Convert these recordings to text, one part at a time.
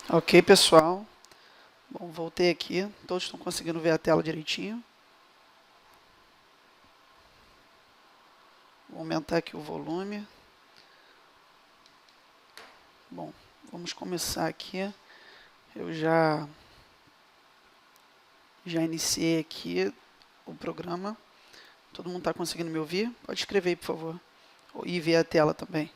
Ok, pessoal. Bom, voltei aqui. Todos estão conseguindo ver a tela direitinho. Vou aumentar aqui o volume. Bom, vamos começar aqui. Eu já iniciei aqui o programa. Todo mundo está conseguindo me ouvir? Pode escrever aí, por favor. E ver a tela também.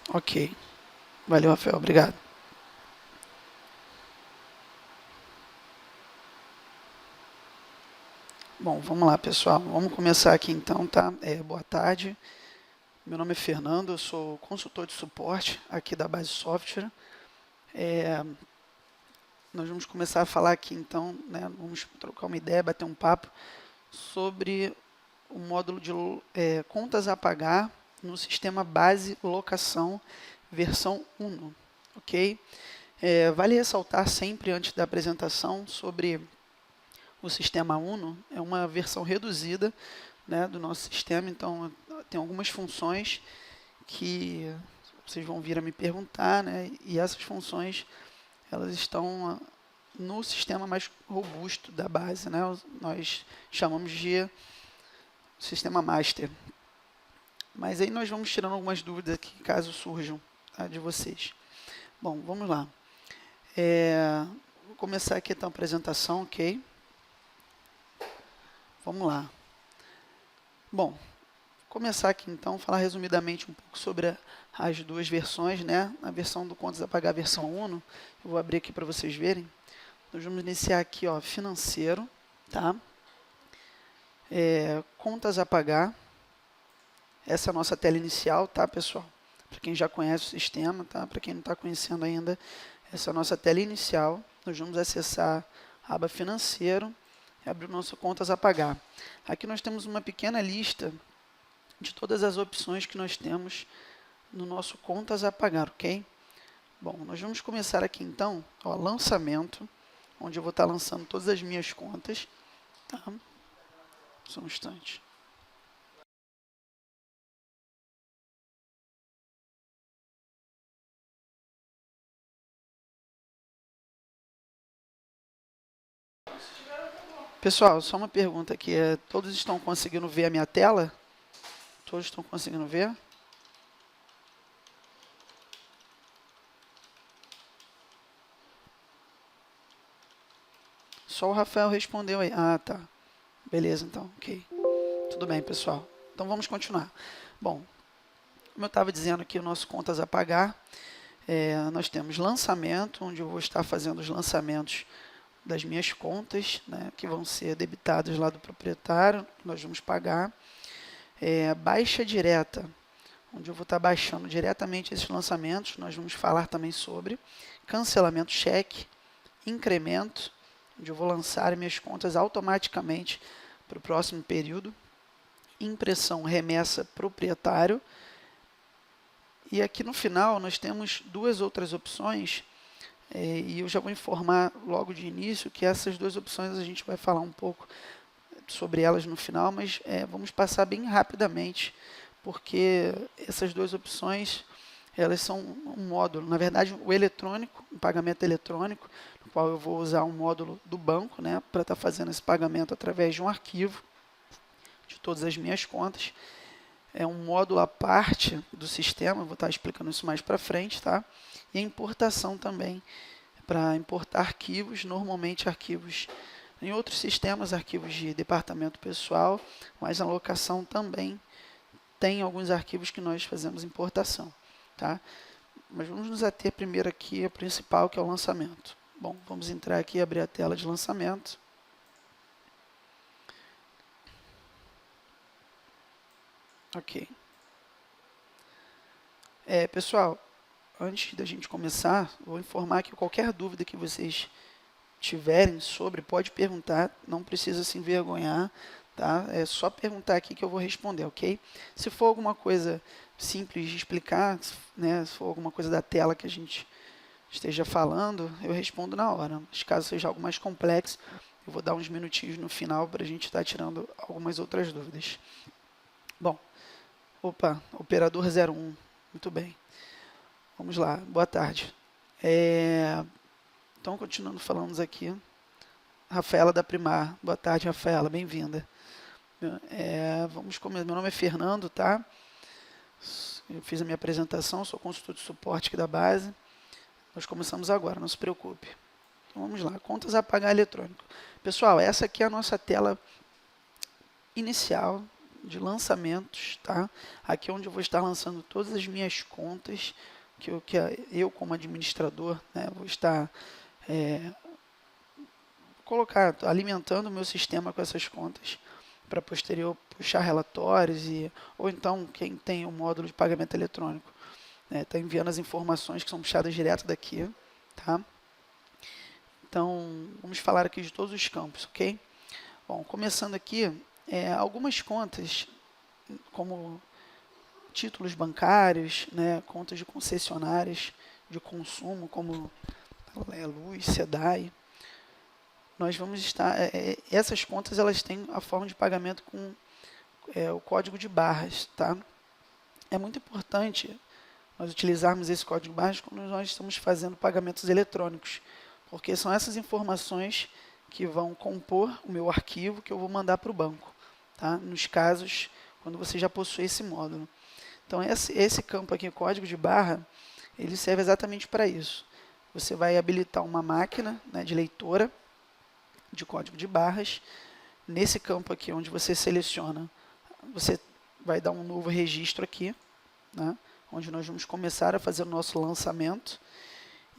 Ok. Valeu, Rafael. Obrigado. Bom, vamos lá, pessoal. Vamos começar aqui então, tá? Boa tarde. Meu nome é Fernando, eu sou consultor de suporte aqui da Base Software. Nós vamos começar a falar aqui então, né? Vamos trocar uma ideia, bater um papo sobre o módulo de contas a pagar no sistema base locação versão 1, ok? Vale ressaltar sempre antes da apresentação sobre o sistema Uno, é uma versão reduzida, né, do nosso sistema, então tem algumas funções que vocês vão vir a me perguntar, né, e essas funções elas estão no sistema mais robusto da base, né, nós chamamos de sistema master. Mas aí nós vamos tirando algumas dúvidas aqui, caso surjam, tá, de vocês. Bom, vamos lá. Vou começar aqui então a apresentação, ok? Vamos lá. Bom, vou começar aqui então, falar resumidamente um pouco sobre as duas versões, né? A versão do Contas a Pagar, a versão 1, eu vou abrir aqui para vocês verem. Nós vamos iniciar aqui, ó, financeiro, tá? Contas a pagar. Essa é a nossa tela inicial, tá, pessoal? Para quem já conhece o sistema, tá? Para quem não está conhecendo ainda, essa é a nossa tela inicial. Nós vamos acessar a aba financeiro e abrir o nosso contas a pagar. Aqui nós temos uma pequena lista de todas as opções que nós temos no nosso contas a pagar, ok? Bom, nós vamos começar aqui então, ó, lançamento, onde eu vou estar lançando todas as minhas contas, tá? Só um instante. Pessoal, só uma pergunta aqui, todos estão conseguindo ver a minha tela? Todos estão conseguindo ver? Só o Rafael respondeu aí. Ah, tá. Beleza, então, ok. Tudo bem, pessoal. Então vamos continuar. Bom, como eu estava dizendo aqui, o nosso contas a pagar, nós temos lançamento, onde eu vou estar fazendo os lançamentos das minhas contas, né, que vão ser debitadas lá do proprietário, que nós vamos pagar. Baixa direta, onde eu vou estar baixando diretamente esses lançamentos, nós vamos falar também sobre cancelamento cheque, incremento, onde eu vou lançar minhas contas automaticamente para o próximo período, impressão remessa proprietário, e aqui no final nós temos duas outras opções, e eu já vou informar logo de início que essas duas opções a gente vai falar um pouco sobre elas no final, mas vamos passar bem rapidamente, porque essas duas opções elas são um módulo, na verdade o eletrônico, o pagamento eletrônico, no qual eu vou usar um módulo do banco, né, para estar fazendo esse pagamento através de um arquivo de todas as minhas contas. É um módulo à parte do sistema, vou estar explicando isso mais para frente, tá? E a importação também, para importar arquivos, normalmente arquivos em outros sistemas, arquivos de departamento pessoal, mas na locação também tem alguns arquivos que nós fazemos importação, tá? Mas vamos nos ater primeiro aqui a principal, que é o lançamento. Bom, vamos entrar aqui e abrir a tela de lançamento. Ok. Pessoal, antes da gente começar, vou informar que qualquer dúvida que vocês tiverem sobre, pode perguntar, não precisa se envergonhar, tá? É só perguntar aqui que eu vou responder, ok? Se for alguma coisa simples de explicar, né, se for alguma coisa da tela que a gente esteja falando, eu respondo na hora. Mas caso seja algo mais complexo, Eu vou dar uns minutinhos no final para a gente estar tirando algumas outras dúvidas. Bom, opa, operador 01, muito bem. Vamos lá, boa tarde. Então, continuando falando aqui, Rafaela da Primar. Boa tarde, Rafaela, bem-vinda. Vamos começar. Meu nome é Fernando, tá? Eu fiz a minha apresentação, sou consultor de suporte aqui da base. Nós começamos agora, não se preocupe. Então, vamos lá, contas a pagar eletrônico. Pessoal, essa aqui é a nossa tela inicial de lançamentos, tá? Aqui é onde eu vou estar lançando todas as minhas contas, que eu como administrador, né, vou estar alimentando o meu sistema com essas contas, para posterior puxar relatórios, ou então quem tem o módulo de pagamento eletrônico, está enviando as informações que são puxadas direto daqui, tá? Então, vamos falar aqui de todos os campos, ok? Bom, começando aqui, algumas contas, como títulos bancários, né, contas de concessionárias de consumo, como Luz, SEDAI, nós vamos estar, essas contas elas têm a forma de pagamento com o código de barras, tá? É muito importante nós utilizarmos esse código de barras quando nós estamos fazendo pagamentos eletrônicos, porque são essas informações que vão compor o meu arquivo que eu vou mandar para o banco, tá? Nos casos quando você já possui esse módulo. Então esse campo aqui, código de barra, ele serve exatamente para isso. Você vai habilitar uma máquina, né, de leitora de código de barras. Nesse campo aqui, onde você seleciona, você vai dar um novo registro aqui, né, onde nós vamos começar a fazer o nosso lançamento.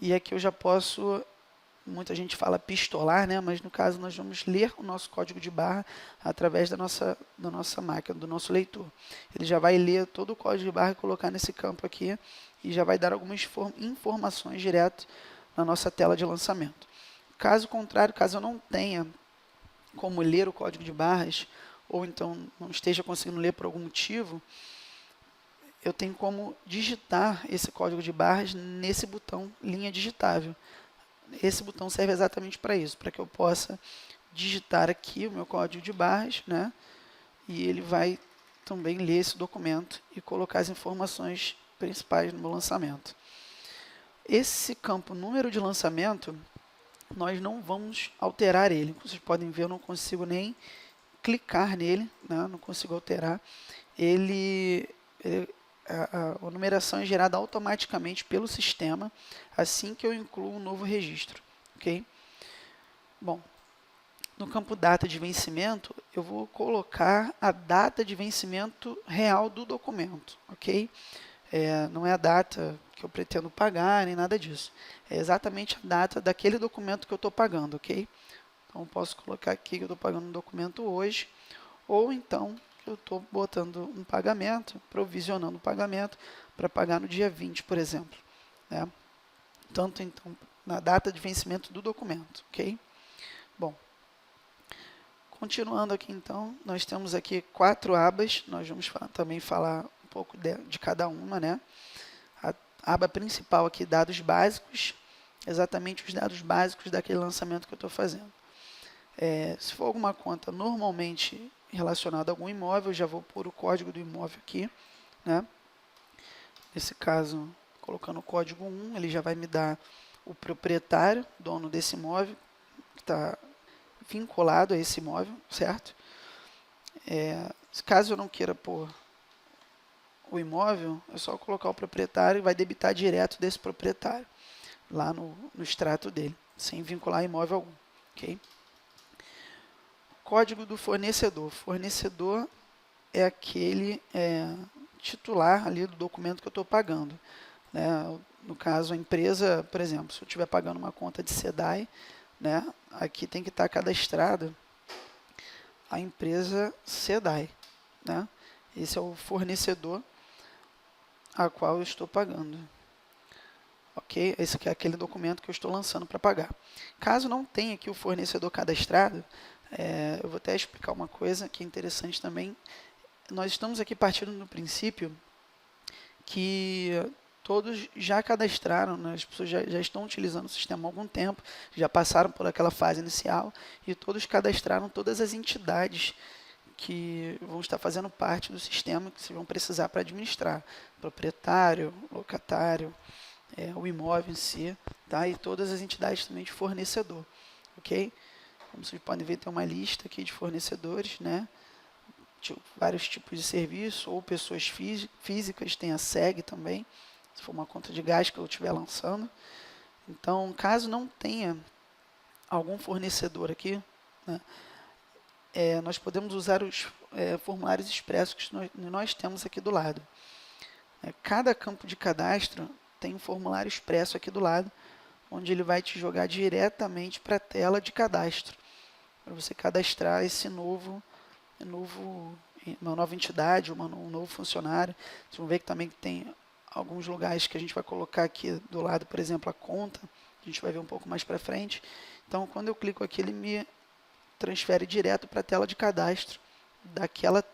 E aqui eu já posso, muita gente fala pistolar, né, mas no caso nós vamos ler o nosso código de barra através da nossa máquina, do nosso leitor. Ele já vai ler todo o código de barra e colocar nesse campo aqui, e já vai dar algumas informações direto na nossa tela de lançamento. Caso contrário, caso eu não tenha como ler o código de barras, ou então não esteja conseguindo ler por algum motivo, eu tenho como digitar esse código de barras nesse botão linha digitável. Esse botão serve exatamente para isso, para que eu possa digitar aqui o meu código de barras, né? E ele vai também ler esse documento e colocar as informações principais no meu lançamento. Esse campo número de lançamento, nós não vamos alterar ele. Como vocês podem ver, eu não consigo nem clicar nele, né? Não consigo alterar. A numeração é gerada automaticamente pelo sistema assim que eu incluo um novo registro, ok? Bom, no campo data de vencimento, eu vou colocar a data de vencimento real do documento, ok? Não é a data que eu pretendo pagar, nem nada disso. É exatamente a data daquele documento que eu estou pagando, ok? Então, eu posso colocar aqui que eu estou pagando um documento hoje, ou então eu estou botando um pagamento, provisionando o pagamento para pagar no dia 20, por exemplo, né? Tanto, então, na data de vencimento do documento, ok? Bom, continuando aqui, então, nós temos aqui 4 abas, nós vamos também falar um pouco de cada uma, né? A aba principal aqui, dados básicos, exatamente os dados básicos daquele lançamento que eu estou fazendo. Se for alguma conta normalmente relacionada a algum imóvel, eu já vou pôr o código do imóvel aqui, né? Nesse caso, colocando o código 1, ele já vai me dar o proprietário, dono desse imóvel, que está vinculado a esse imóvel, certo? Caso eu não queira pôr o imóvel, é só colocar o proprietário e vai debitar direto desse proprietário, lá no extrato dele, sem vincular imóvel algum, ok? Código do fornecedor. Fornecedor é aquele titular ali do documento que eu estou pagando, né? No caso, a empresa, por exemplo, se eu estiver pagando uma conta de SEDAI, né, aqui tem que estar cadastrada a empresa SEDAI, né? Esse é o fornecedor a qual eu estou pagando. Ok? Esse aqui é aquele documento que eu estou lançando para pagar. Caso não tenha aqui o fornecedor cadastrado, eu vou até explicar uma coisa que é interessante também. Nós estamos aqui partindo do princípio que todos já cadastraram, né? As pessoas já estão utilizando o sistema há algum tempo, já passaram por aquela fase inicial e todos cadastraram todas as entidades que vão estar fazendo parte do sistema que vocês vão precisar para administrar. Proprietário, locatário, o imóvel em si, tá? E todas as entidades também de fornecedor, ok? Como vocês podem ver, tem uma lista aqui de fornecedores, né? Vários tipos de serviço, ou pessoas físicas, tem a SEG também, se for uma conta de gás que eu estiver lançando. Então, caso não tenha algum fornecedor aqui, né, nós podemos usar os formulários expressos que nós temos aqui do lado. Cada campo de cadastro tem um formulário expresso aqui do lado, onde ele vai te jogar diretamente para a tela de cadastro, para você cadastrar uma nova entidade, um novo funcionário. Vocês vão ver que também tem alguns lugares que a gente vai colocar aqui do lado, por exemplo, a conta, a gente vai ver um pouco mais para frente. Então, quando eu clico aqui, ele me transfere direto para a tela de cadastro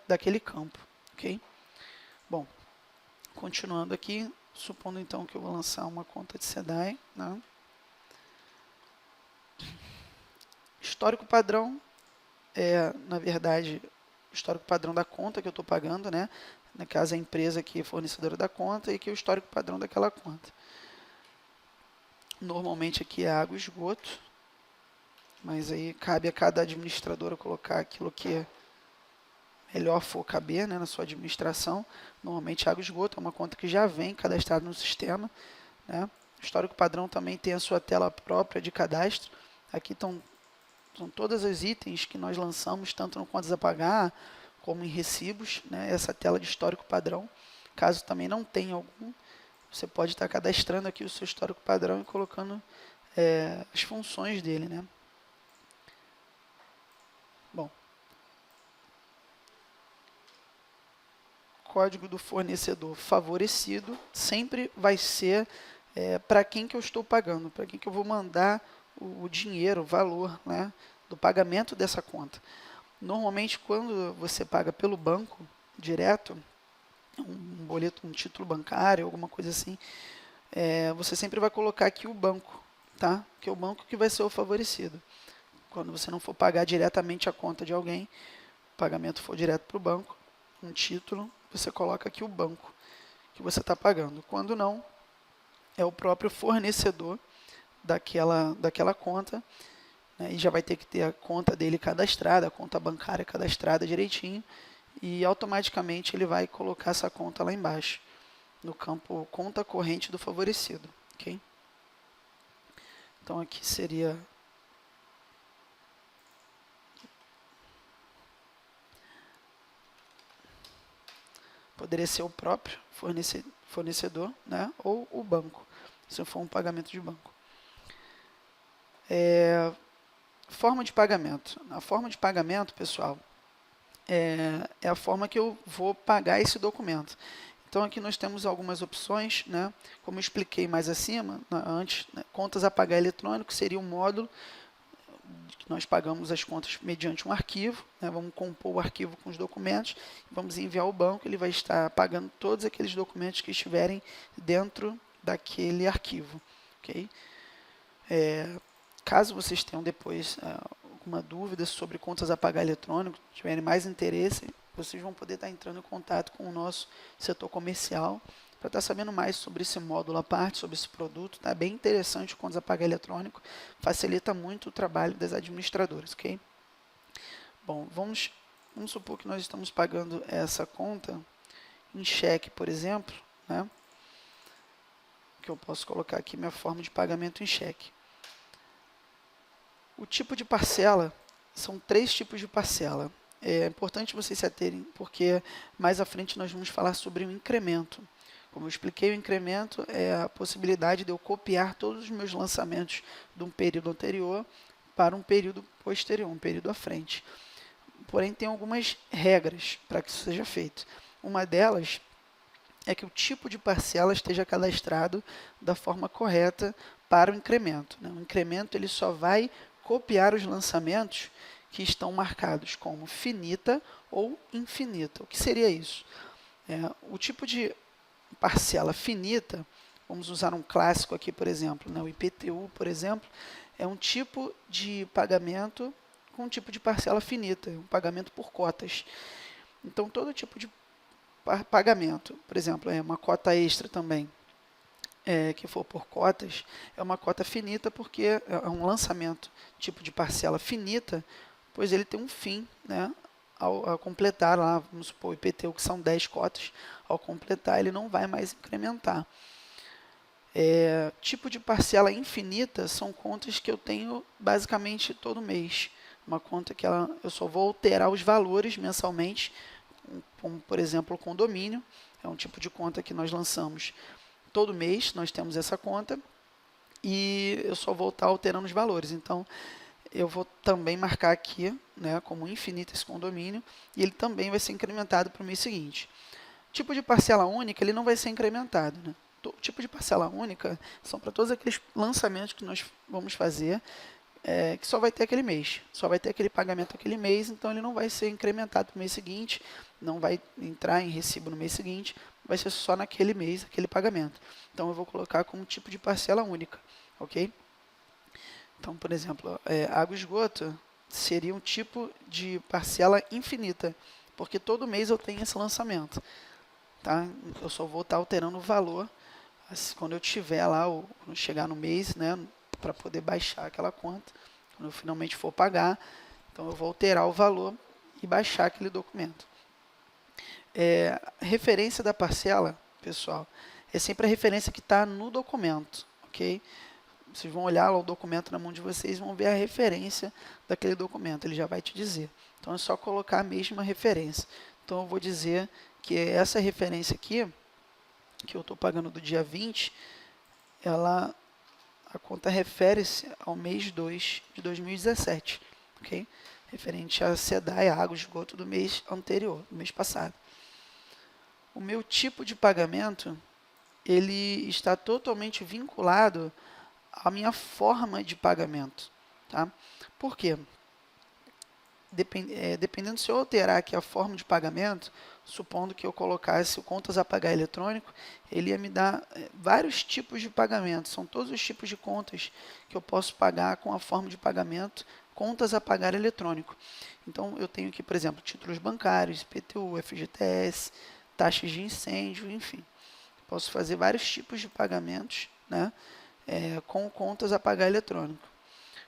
daquele campo, ok? Bom, continuando aqui, supondo então que eu vou lançar uma conta de SEDAI, né? Histórico padrão na verdade, o histórico padrão da conta que eu estou pagando, né? No caso, a empresa aqui é fornecedora da conta e aqui é o histórico padrão daquela conta. Normalmente aqui é água e esgoto, mas aí cabe a cada administradora colocar aquilo que melhor for caber, né, na sua administração. Normalmente água e esgoto é uma conta que já vem cadastrada no sistema, né? O histórico padrão também tem a sua tela própria de cadastro. Aqui são todos os itens que nós lançamos, tanto no contas a pagar, como em recibos, né? Essa tela de histórico padrão. Caso também não tenha algum, você pode estar cadastrando aqui o seu histórico padrão e colocando as funções dele, né? Bom, código do fornecedor favorecido sempre vai ser para quem que eu estou pagando, para quem que eu vou mandar o dinheiro, o valor, né, do pagamento dessa conta. Normalmente, quando você paga pelo banco direto, um boleto, um título bancário, alguma coisa assim, você sempre vai colocar aqui o banco, tá? Que é o banco que vai ser o favorecido. Quando você não for pagar diretamente a conta de alguém, o pagamento for direto para o banco, um título, você coloca aqui o banco que você está pagando. Quando não, é o próprio fornecedor daquela conta, né, e já vai ter que ter a conta dele cadastrada, a conta bancária cadastrada direitinho, e automaticamente ele vai colocar essa conta lá embaixo, no campo conta corrente do favorecido, ok? Então aqui seria poderia ser o próprio fornecedor, né, ou o banco, se for um pagamento de banco. Forma de pagamento. A forma de pagamento, pessoal, é a forma que eu vou pagar esse documento. Então, aqui nós temos algumas opções, né? Como eu expliquei mais acima, antes, né? Contas a pagar eletrônico seria um módulo que nós pagamos as contas mediante um arquivo, né? Vamos compor o arquivo com os documentos, vamos enviar ao banco, ele vai estar pagando todos aqueles documentos que estiverem dentro daquele arquivo, ok? Caso vocês tenham depois alguma dúvida sobre contas a pagar eletrônico, tiverem mais interesse, vocês vão poder estar entrando em contato com o nosso setor comercial para estar sabendo mais sobre esse módulo à parte, sobre esse produto. Tá bem interessante o contas a pagar eletrônico, facilita muito o trabalho das administradoras, ok? Bom, vamos supor que nós estamos pagando essa conta em cheque, por exemplo, né? Que eu posso colocar aqui minha forma de pagamento em cheque. O tipo de parcela, são 3 tipos de parcela. É importante vocês se aterem, porque mais à frente nós vamos falar sobre o incremento. Como eu expliquei, o incremento é a possibilidade de eu copiar todos os meus lançamentos de um período anterior para um período posterior, um período à frente. Porém, tem algumas regras para que isso seja feito. Uma delas é que o tipo de parcela esteja cadastrado da forma correta para o incremento, né? O incremento ele só vai copiar os lançamentos que estão marcados como finita ou infinita. O que seria isso? O tipo de parcela finita vamos usar um clássico aqui, por exemplo, né? O IPTU, por exemplo, é um tipo de pagamento com um tipo de parcela finita, um pagamento por cotas. Então, todo tipo de pagamento, por exemplo, é uma cota extra também, que for por cotas, é uma cota finita porque é um lançamento tipo de parcela finita, pois ele tem um fim, né? Ao completar lá, vamos supor, o IPTU, que são 10 cotas, ao completar ele não vai mais incrementar. Tipo de parcela infinita são contas que eu tenho basicamente todo mês. Uma conta que eu só vou alterar os valores mensalmente, como por exemplo o condomínio, é um tipo de conta que nós lançamos todo mês, nós temos essa conta, e eu só vou estar alterando os valores. Então, eu vou também marcar aqui, né, como infinito esse condomínio, e ele também vai ser incrementado para o mês seguinte. Tipo de parcela única, ele não vai ser incrementado, né? O tipo de parcela única são para todos aqueles lançamentos que nós vamos fazer, que só vai ter aquele mês, só vai ter aquele pagamento aquele mês, então ele não vai ser incrementado para o mês seguinte, não vai entrar em recibo no mês seguinte, vai ser só naquele mês, aquele pagamento. Então eu vou colocar como tipo de parcela única, ok? Então, por exemplo, água e esgoto seria um tipo de parcela infinita, porque todo mês eu tenho esse lançamento. Tá? Eu só vou estar alterando o valor quando eu tiver lá, quando chegar no mês, né, para poder baixar aquela conta, quando eu finalmente for pagar, então eu vou alterar o valor e baixar aquele documento. Referência da parcela, pessoal, é sempre a referência que está no documento, ok? Vocês vão olhar lá o documento na mão de vocês, vão ver a referência daquele documento, ele já vai te dizer. Então é só colocar a mesma referência. Então eu vou dizer que essa referência aqui, que eu estou pagando do dia 20, a conta refere-se ao mês 2 de 2017, ok? Referente a SEDAI, a água e esgoto do mês anterior, do mês passado. O meu tipo de pagamento, ele está totalmente vinculado à minha forma de pagamento, tá? Por quê? Dependendo se eu alterar aqui a forma de pagamento, supondo que eu colocasse o contas a pagar eletrônico, ele ia me dar vários tipos de pagamento. São todos os tipos de contas que eu posso pagar com a forma de pagamento, contas a pagar eletrônico. Então, eu tenho aqui, por exemplo, títulos bancários, IPTU, FGTS, taxas de incêndio, enfim. Posso fazer vários tipos de pagamentos, né, com contas a pagar eletrônico.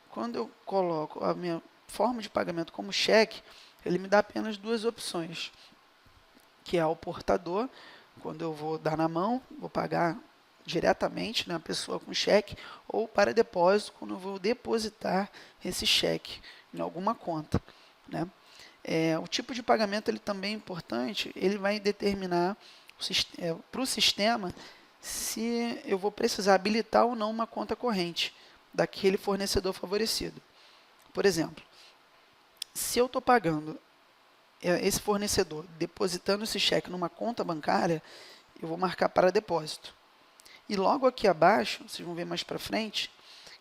Quando eu coloco a minha forma de pagamento como cheque, ele me dá apenas duas opções, que é ao portador, quando eu vou dar na mão, vou pagar diretamente na pessoa com cheque, ou para depósito, quando eu vou depositar esse cheque em alguma conta, né? O tipo de pagamento ele também é importante, ele vai determinar para o sistema se eu vou precisar habilitar ou não uma conta corrente daquele fornecedor favorecido. Por exemplo, se eu estou pagando esse fornecedor, depositando esse cheque numa conta bancária, eu vou marcar para depósito. E logo aqui abaixo, vocês vão ver mais para frente,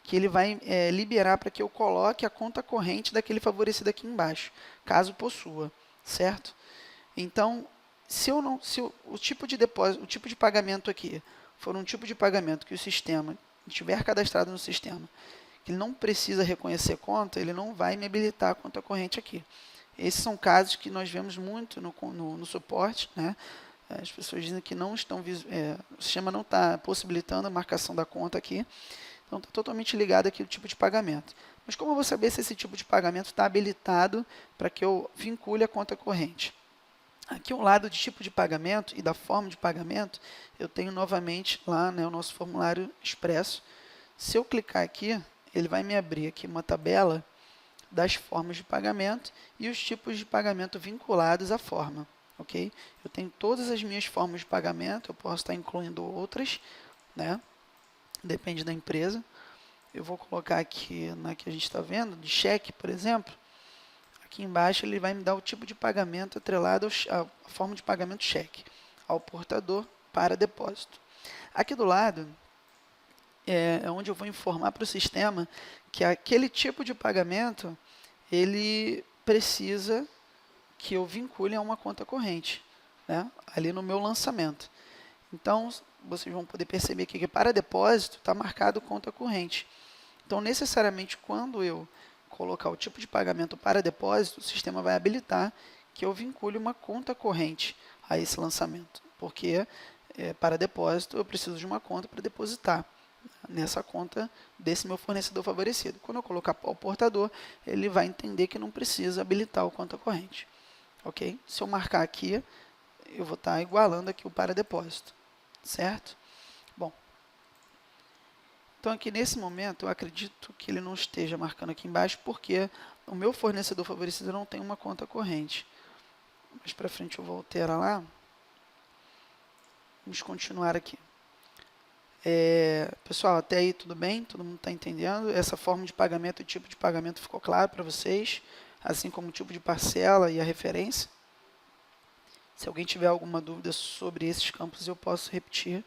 que ele vai liberar para que eu coloque a conta corrente daquele favorecido aqui embaixo, caso possua, certo? Então, se o tipo de depósito, o tipo de pagamento aqui for um tipo de pagamento que o sistema tiver cadastrado no sistema, que ele não precisa reconhecer conta, ele não vai me habilitar a conta corrente aqui. Esses são casos que nós vemos muito no suporte, né? As pessoas dizem que não estão, o sistema não está possibilitando a marcação da conta aqui, então está totalmente ligado aqui ao tipo de pagamento. Mas como eu vou saber se esse tipo de pagamento está habilitado para que eu vincule a conta corrente? Aqui ao lado de tipo de pagamento e da forma de pagamento, eu tenho novamente lá, né, o nosso formulário expresso. Se eu clicar aqui, ele vai me abrir aqui uma tabela das formas de pagamento e os tipos de pagamento vinculados à forma, ok? Eu tenho todas as minhas formas de pagamento, eu posso estar incluindo outras, né? Depende da empresa. Eu vou colocar aqui na que a gente está vendo, de cheque, por exemplo. Aqui embaixo ele vai me dar o tipo de pagamento atrelado à forma de pagamento cheque, ao portador para depósito. Aqui do lado é onde eu vou informar para o sistema que aquele tipo de pagamento ele precisa que eu vincule a uma conta corrente, né? Ali no meu lançamento. Então, vocês vão poder perceber aqui que para depósito está marcado conta corrente. Então, necessariamente, quando eu colocar o tipo de pagamento para depósito, o sistema vai habilitar que eu vincule uma conta corrente a esse lançamento, porque para depósito eu preciso de uma conta para depositar nessa conta desse meu fornecedor favorecido. Quando eu colocar o portador, ele vai entender que não precisa habilitar o conta corrente. Ok? Se eu marcar aqui, eu vou estar igualando aqui o para depósito, certo? Bom, então aqui nesse momento eu acredito que ele não esteja marcando aqui embaixo porque o meu fornecedor favorecido não tem uma conta corrente. Mais para frente eu vou alterar lá. Vamos continuar aqui. Pessoal, até aí tudo bem? Todo mundo está entendendo? Essa forma de pagamento e tipo de pagamento ficou claro para vocês? Assim como o tipo de parcela e a referência? Se alguém tiver alguma dúvida sobre esses campos, eu posso repetir.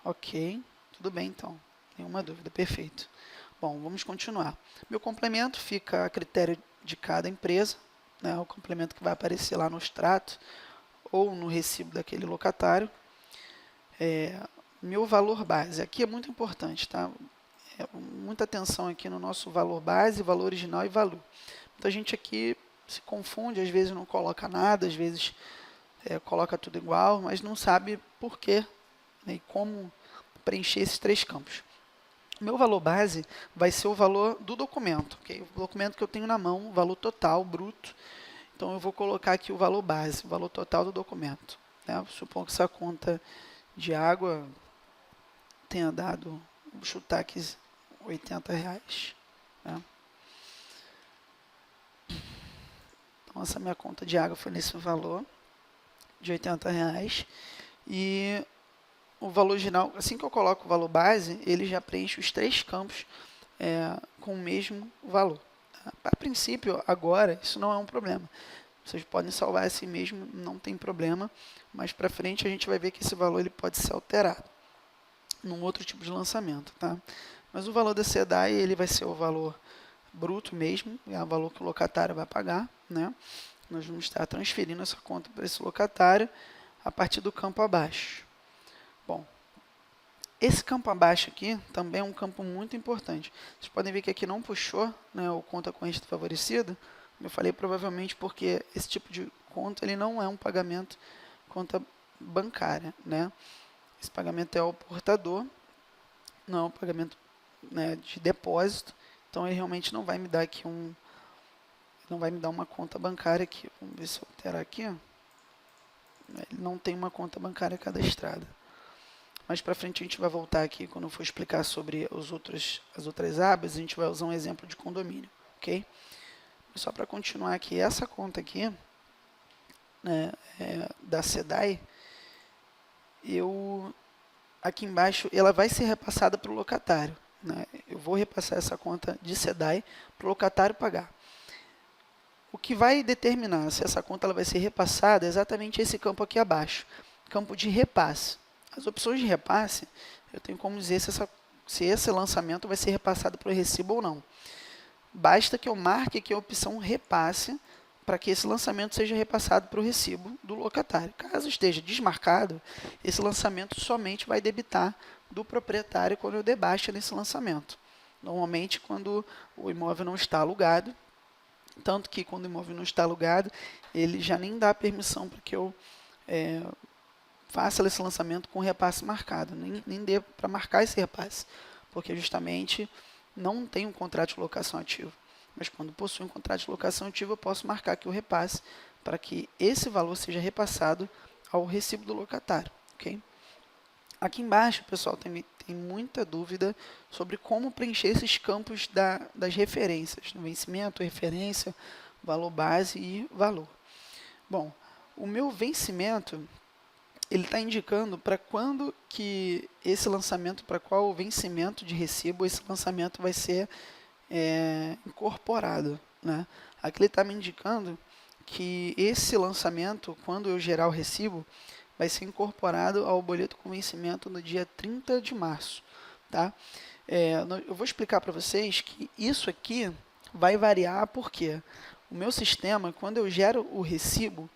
Ok, tudo bem então. Nenhuma dúvida, perfeito. Bom, vamos continuar. Meu complemento fica a critério de cada empresa, né, o complemento que vai aparecer lá no extrato ou no recibo daquele locatário. Meu valor base, aqui é muito importante, tá? Muita atenção aqui no nosso valor base, valor original e valor. Muita gente aqui se confunde, às vezes não coloca nada, às vezes coloca tudo igual, mas não sabe por quê, né, e como preencher esses 3 campos. Meu valor base vai ser o valor do documento, okay? O documento que eu tenho na mão, o valor total, bruto. Então, eu vou colocar aqui o valor base, o valor total do documento, né? Suponho que essa conta de água tenha dado, vou chutar aqui, R$80. Né? Então, essa minha conta de água foi nesse valor de R$80. E o valor original, assim que eu coloco o valor base, ele já preenche os 3 campos com o mesmo valor. Tá? A princípio, agora, isso não é um problema. Vocês podem salvar assim mesmo, não tem problema. Mas para frente a gente vai ver que esse valor ele pode ser alterado num outro tipo de lançamento. Tá? Mas o valor da SEDAI ele vai ser o valor bruto mesmo, é o valor que o locatário vai pagar. Né? Nós vamos estar transferindo essa conta para esse locatário a partir do campo abaixo. Bom, esse campo abaixo aqui também é um campo muito importante. Vocês podem ver que aqui não puxou, né, o conta corrente favorecido. Eu falei provavelmente porque esse tipo de conta ele não é um pagamento conta bancária. Né? Esse pagamento é ao portador, não é um pagamento, né, de depósito. Então ele realmente não vai me dar aqui não vai me dar uma conta bancária aqui. Vamos ver se eu alterar aqui. Ele não tem uma conta bancária cadastrada. Mais para frente a gente vai voltar aqui quando eu for explicar sobre as outras abas, a gente vai usar um exemplo de condomínio, ok? Só para continuar aqui, essa conta aqui, né, da SEDAI, aqui embaixo, ela vai ser repassada para o locatário. Né? Eu vou repassar essa conta de SEDAI para o locatário pagar. O que vai determinar se essa conta ela vai ser repassada é exatamente esse campo aqui abaixo, campo de repasse. As opções de repasse, eu tenho como dizer se esse lançamento vai ser repassado para o recibo ou não. Basta que eu marque aqui a opção repasse para que esse lançamento seja repassado para o recibo do locatário. Caso esteja desmarcado, esse lançamento somente vai debitar do proprietário quando eu dê baixa nesse lançamento. Normalmente, quando o imóvel não está alugado, tanto que quando o imóvel não está alugado, ele já nem dá permissão para que eu faça esse lançamento com repasse marcado, nem dê para marcar esse repasse, porque justamente não tem um contrato de locação ativo. Mas quando possui um contrato de locação ativo, eu posso marcar aqui o repasse para que esse valor seja repassado ao recibo do locatário. Okay? Aqui embaixo, pessoal, tem muita dúvida sobre como preencher esses campos das referências, no vencimento, referência, valor base e valor. Bom, o meu vencimento ele está indicando para quando que esse lançamento, para qual o vencimento de recibo esse lançamento vai ser incorporado. Né? Aqui ele está me indicando que esse lançamento, quando eu gerar o recibo, vai ser incorporado ao boleto com vencimento no dia 30 de março. Tá? Eu vou explicar para vocês que isso aqui vai variar porque o meu sistema, quando eu gero o recibo,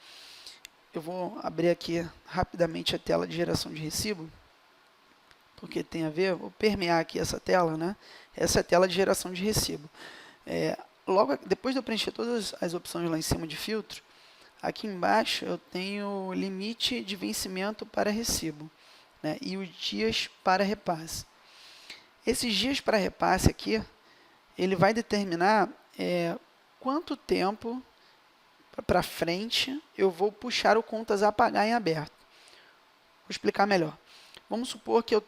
Eu vou abrir aqui rapidamente a tela de geração de recibo, porque tem a ver, vou permear aqui essa tela, né? Essa é a tela de geração de recibo. Logo depois de eu preencher todas as opções lá em cima de filtro, aqui embaixo eu tenho limite de vencimento para recibo, né? E os dias para repasse. Esses dias para repasse aqui, ele vai determinar quanto tempo para frente eu vou puxar o contas a pagar em aberto. Vou explicar melhor. Vamos supor que eu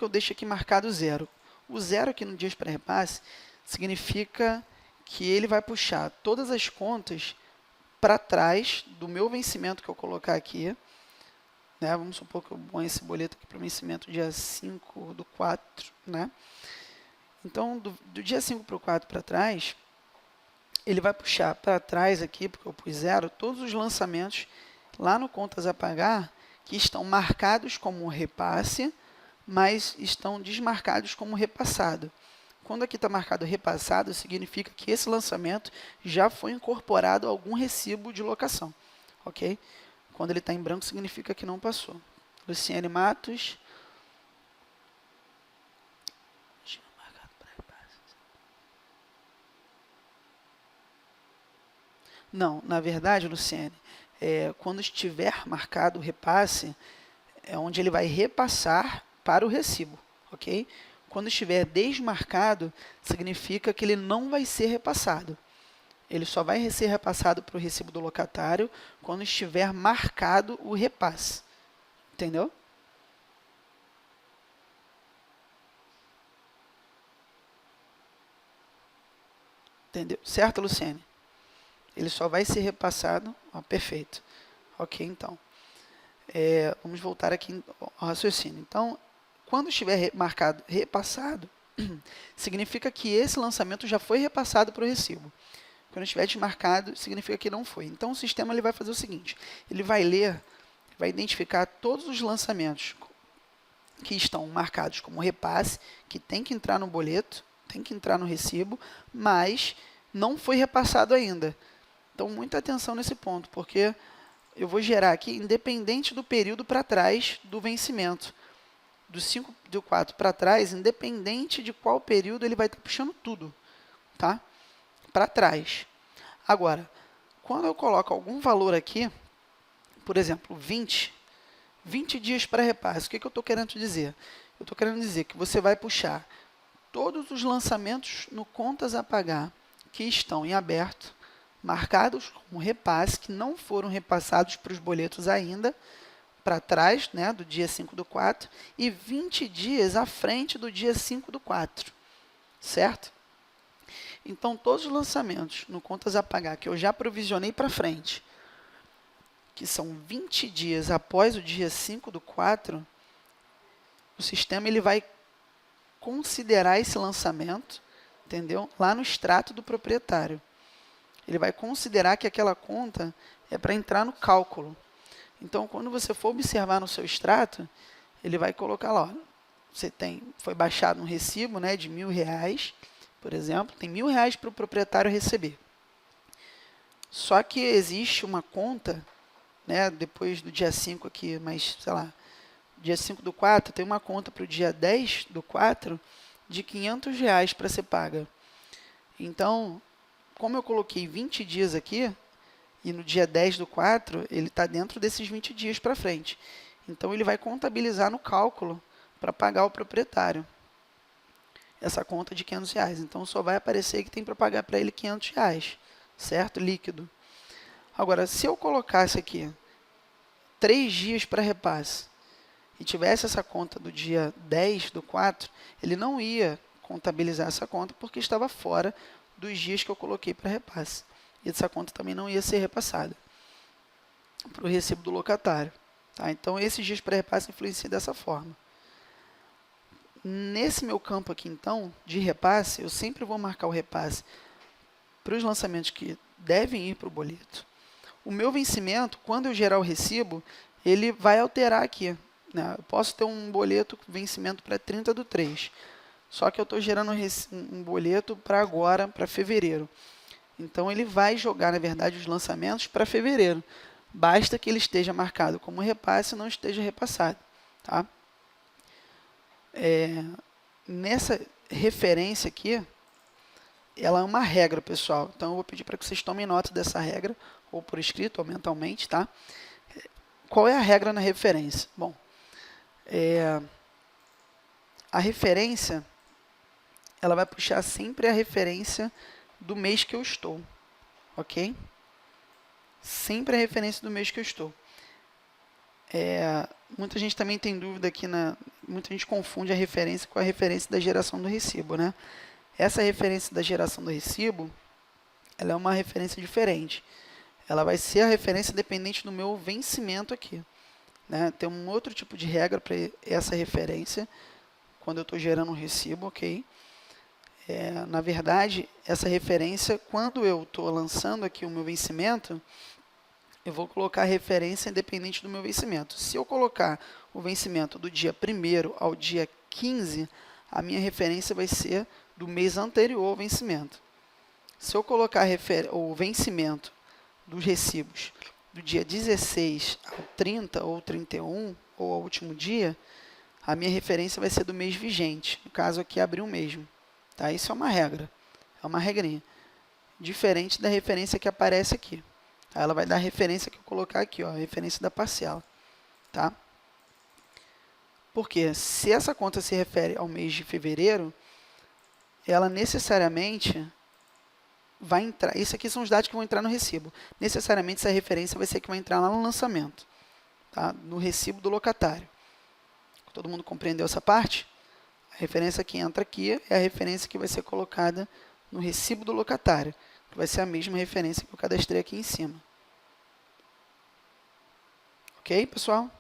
deixe aqui marcado 0. O 0 aqui no dias para repasse significa que ele vai puxar todas as contas para trás do meu vencimento que eu colocar aqui, né? Vamos supor que eu ponho esse boleto aqui para o vencimento dia 5/4, né? Então, do dia 5 para o 4 para trás, ele vai puxar para trás aqui, porque eu pus 0, todos os lançamentos lá no contas a pagar que estão marcados como repasse, mas estão desmarcados como repassado. Quando aqui está marcado repassado, significa que esse lançamento já foi incorporado a algum recibo de locação, ok? Quando ele está em branco, significa que não passou. Luciane Matos. Não, na verdade, Luciane, quando estiver marcado o repasse, é onde ele vai repassar para o recibo, ok? Quando estiver desmarcado, significa que ele não vai ser repassado. Ele só vai ser repassado para o recibo do locatário quando estiver marcado o repasse. Entendeu? Entendeu? Certo, Luciane? Ele só vai ser repassado. Perfeito. Ok, então. Vamos voltar aqui ao raciocínio. Então, quando estiver marcado repassado, significa que esse lançamento já foi repassado para o recibo. Quando estiver desmarcado, significa que não foi. Então, o sistema ele vai fazer o seguinte: ele vai ler, vai identificar todos os lançamentos que estão marcados como repasse, que tem que entrar no boleto, tem que entrar no recibo, mas não foi repassado ainda. Então, muita atenção nesse ponto, porque eu vou gerar aqui, independente do período para trás do vencimento. Do 5 do 4 para trás, independente de qual período, ele vai estar puxando tudo, tá? Para trás. Agora, quando eu coloco algum valor aqui, por exemplo, 20 dias para repasse, o que eu estou querendo dizer? Eu estou querendo dizer que você vai puxar todos os lançamentos no contas a pagar que estão em aberto, marcados como repasse, que não foram repassados para os boletos ainda, para trás, né, do dia 5/4, e 20 dias à frente do dia 5/4, certo? Então, todos os lançamentos no contas a pagar que eu já provisionei para frente, que são 20 dias após o dia 5/4, o sistema ele vai considerar esse lançamento, entendeu? Lá no extrato do proprietário. Ele vai considerar que aquela conta é para entrar no cálculo. Então, quando você for observar no seu extrato, ele vai colocar lá, ó, foi baixado um recibo, né, de R$1.000, por exemplo, tem R$1.000 para o proprietário receber. Só que existe uma conta, né, depois do dia 5 aqui, mas, sei lá, dia 5/4, tem uma conta para o dia 10/4 de R$500 para ser paga. Então, como eu coloquei 20 dias aqui, e no dia 10/4, ele está dentro desses 20 dias para frente. Então, ele vai contabilizar no cálculo para pagar o proprietário essa conta de R$500. Então, só vai aparecer que tem para pagar para ele R$500, certo? Líquido. Agora, se eu colocasse aqui 3 dias para repasse e tivesse essa conta do dia 10/4, ele não ia contabilizar essa conta porque estava fora dos dias que eu coloquei para repasse. E essa conta também não ia ser repassada para o recibo do locatário. Tá? Então, esses dias para repasse influenciam dessa forma. Nesse meu campo aqui, então, de repasse, eu sempre vou marcar o repasse para os lançamentos que devem ir para o boleto. O meu vencimento, quando eu gerar o recibo, ele vai alterar aqui, né? Eu posso ter um boleto com vencimento para 30/3, só que eu estou gerando um boleto para agora, para fevereiro. Então, ele vai jogar, na verdade, os lançamentos para fevereiro. Basta que ele esteja marcado como repasse e não esteja repassado. Tá? Nessa referência aqui, ela é uma regra, pessoal. Então, eu vou pedir para que vocês tomem nota dessa regra, ou por escrito, ou mentalmente. Tá? Qual é a regra na referência? Bom, a referência, ela vai puxar sempre a referência do mês que eu estou. Ok? Sempre a referência do mês que eu estou. Muita gente também tem dúvida aqui, muita gente confunde a referência com a referência da geração do recibo, né? Essa referência da geração do recibo, ela é uma referência diferente. Ela vai ser a referência dependente do meu vencimento aqui. Né? Tem um outro tipo de regra para essa referência, quando eu estou gerando um recibo, ok? Na verdade, essa referência, quando eu estou lançando aqui o meu vencimento, eu vou colocar a referência independente do meu vencimento. Se eu colocar o vencimento do dia 1º ao dia 15, a minha referência vai ser do mês anterior ao vencimento. Se eu colocar o vencimento dos recibos do dia 16 ao 30 ou 31, ou ao último dia, a minha referência vai ser do mês vigente. No caso aqui, abril mesmo. Tá? Isso é uma regra, é uma regrinha. Diferente da referência que aparece aqui. Ela vai dar a referência que eu colocar aqui, ó, a referência da parcela. Tá? Porque se essa conta se refere ao mês de fevereiro, ela necessariamente vai entrar, isso aqui são os dados que vão entrar no recibo. Necessariamente essa referência vai ser que vai entrar lá no lançamento, tá? No recibo do locatário. Todo mundo compreendeu essa parte? A referência que entra aqui é a referência que vai ser colocada no recibo do locatário, que vai ser a mesma referência que eu cadastrei aqui em cima. Ok, pessoal?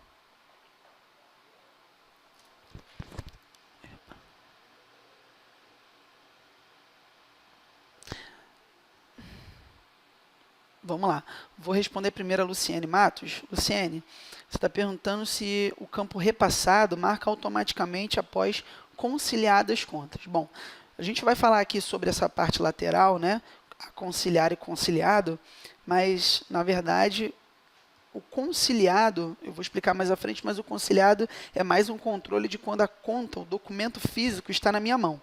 Vamos lá. Vou responder primeiro a Luciene Matos. Luciene, você está perguntando se o campo repassado marca automaticamente após conciliadas as contas. Bom, a gente vai falar aqui sobre essa parte lateral, né? Conciliar e conciliado, mas, na verdade, o conciliado, eu vou explicar mais à frente, mas o conciliado é mais um controle de quando a conta, o documento físico está na minha mão.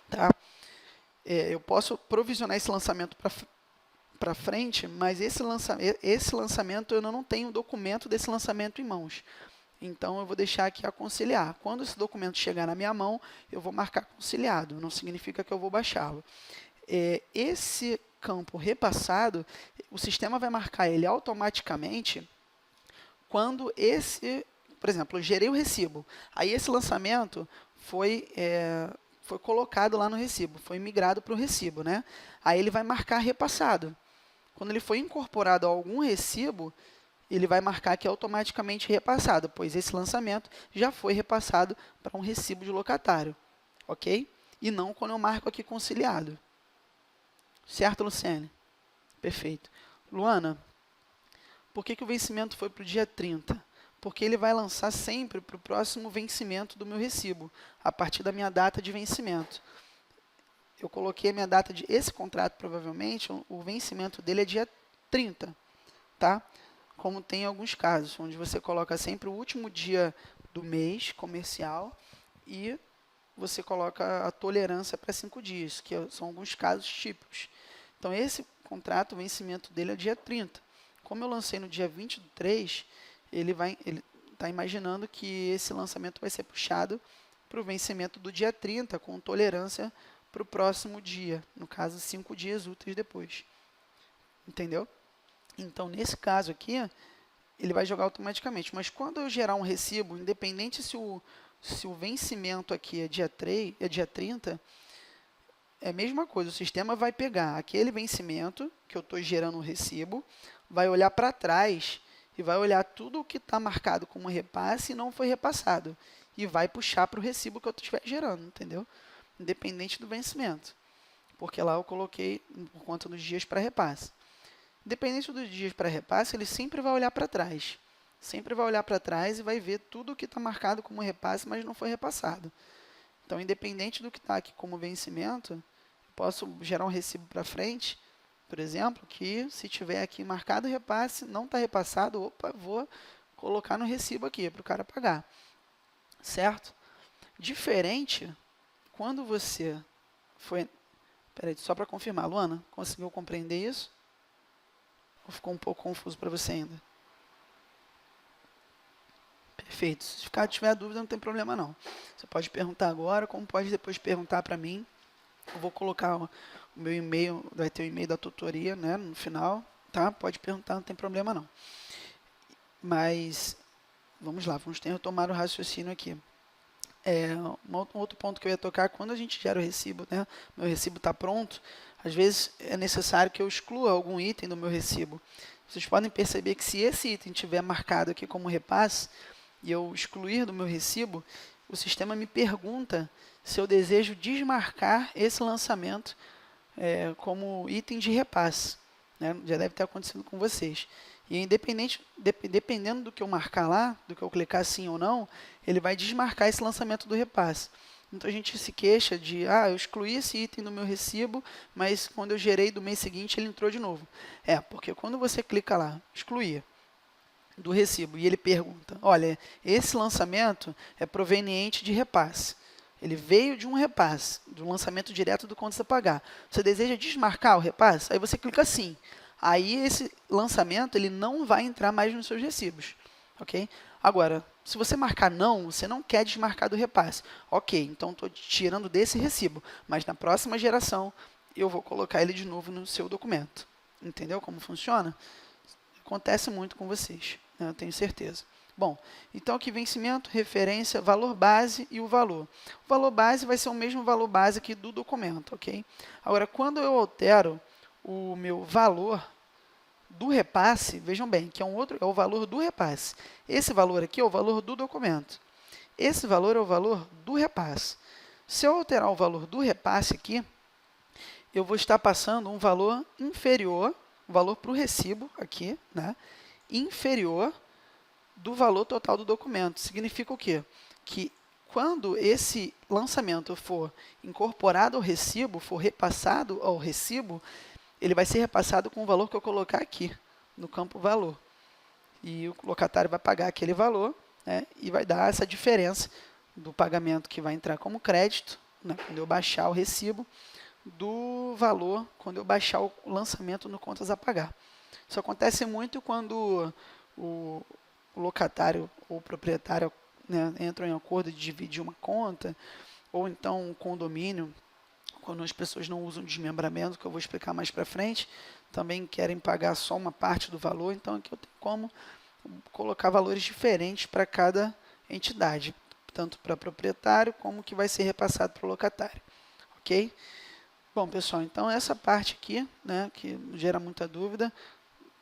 Tá? Eu posso provisionar esse lançamento para frente, mas esse lançamento eu não tenho o documento desse lançamento em mãos. Então, eu vou deixar aqui a conciliar. Quando esse documento chegar na minha mão, eu vou marcar conciliado, não significa que eu vou baixá-lo. Esse campo repassado, o sistema vai marcar ele automaticamente quando por exemplo, eu gerei o recibo. Aí esse lançamento foi colocado lá no recibo, foi migrado para o recibo. Né? Aí ele vai marcar repassado. Quando ele foi incorporado a algum recibo, ele vai marcar que é automaticamente repassado, pois esse lançamento já foi repassado para um recibo de locatário. Ok? E não quando eu marco aqui conciliado. Certo, Luciane? Perfeito. Luana, por que o vencimento foi para o dia 30? Porque ele vai lançar sempre para o próximo vencimento do meu recibo, a partir da minha data de vencimento. Eu coloquei a minha data de... Esse contrato, provavelmente, o vencimento dele é dia 30, tá? Como tem em alguns casos, onde você coloca sempre o último dia do mês comercial e você coloca a tolerância para 5 dias, que são alguns casos típicos. Então, esse contrato, o vencimento dele é dia 30. Como eu lancei no dia 20 do 3, ele está imaginando que esse lançamento vai ser puxado para o vencimento do dia 30, com tolerância para o próximo dia, no caso, 5 dias úteis depois. Entendeu? Então, nesse caso aqui, ele vai jogar automaticamente. Mas quando eu gerar um recibo, independente se o vencimento aqui é dia 30, é a mesma coisa. O sistema vai pegar aquele vencimento que eu estou gerando um recibo, vai olhar para trás e vai olhar tudo o que está marcado como repasse e não foi repassado. E vai puxar para o recibo que eu estiver gerando, entendeu? Independente do vencimento. Porque lá eu coloquei por conta dos dias para repasse. Independente dos dias para repasse, ele sempre vai olhar para trás. Sempre vai olhar para trás e vai ver tudo o que está marcado como repasse, mas não foi repassado. Então, independente do que está aqui como vencimento, eu posso gerar um recibo para frente por exemplo, que se tiver aqui marcado repasse, não está repassado, opa, vou colocar no recibo aqui para o cara pagar, certo? Diferente quando você foi... Peraí, só para confirmar, Luana, conseguiu compreender isso? Ou ficou um pouco confuso para você ainda? Perfeito. Se tiver dúvida, não tem problema não. Você pode perguntar agora, como pode depois perguntar para mim. Eu vou colocar o meu e-mail, vai ter o e-mail da tutoria, né, no final, tá? Pode perguntar, não tem problema não. Mas, vamos lá, vamos retomar o raciocínio aqui. Um outro ponto que eu ia tocar, quando a gente gera o recibo, né, meu recibo está pronto, às vezes é necessário que eu exclua algum item do meu recibo. Vocês podem perceber que se esse item estiver marcado aqui como repasse, e eu excluir do meu recibo, o sistema me pergunta se eu desejo desmarcar esse lançamento como item de repasse. Né? Já deve ter acontecido com vocês. E dependendo do que eu marcar lá, do que eu clicar sim ou não, ele vai desmarcar esse lançamento do repasse. Então a gente se queixa de, eu excluí esse item do meu recibo, mas quando eu gerei do mês seguinte ele entrou de novo. Porque quando você clica lá, excluir do recibo, e ele pergunta, olha, esse lançamento é proveniente de repasse. Ele veio de um repasse, do lançamento direto do contas a pagar. Você deseja desmarcar o repasse? Aí você clica sim. Aí esse lançamento ele não vai entrar mais nos seus recibos. Ok? Agora, se você marcar não, você não quer desmarcar do repasse. Ok, então estou tirando desse recibo, mas na próxima geração eu vou colocar ele de novo no seu documento. Entendeu como funciona? Acontece muito com vocês, né? Eu tenho certeza. Bom, então aqui vencimento, referência, valor base e o valor. O valor base vai ser o mesmo valor base aqui do documento, ok? Agora, quando eu altero o meu valor do repasse, vejam bem, que é o valor do repasse. Esse valor aqui é o valor do documento. Esse valor é o valor do repasse. Se eu alterar o valor do repasse aqui, eu vou estar passando um valor inferior, o valor para o recibo aqui, né, inferior do valor total do documento. Significa o quê? Que quando esse lançamento for incorporado ao recibo, for repassado ao recibo, ele vai ser repassado com o valor que eu colocar aqui, no campo valor. E o locatário vai pagar aquele valor, né, e vai dar essa diferença do pagamento que vai entrar como crédito, né, quando eu baixar o recibo, do valor quando eu baixar o lançamento no contas a pagar. Isso acontece muito quando o locatário ou o proprietário, né, entram em acordo de dividir uma conta, ou então um condomínio, quando as pessoas não usam desmembramento, que eu vou explicar mais para frente, também querem pagar só uma parte do valor, então aqui eu tenho como colocar valores diferentes para cada entidade, tanto para proprietário como que vai ser repassado para o locatário. Ok? Bom, pessoal, então essa parte aqui, né, que gera muita dúvida.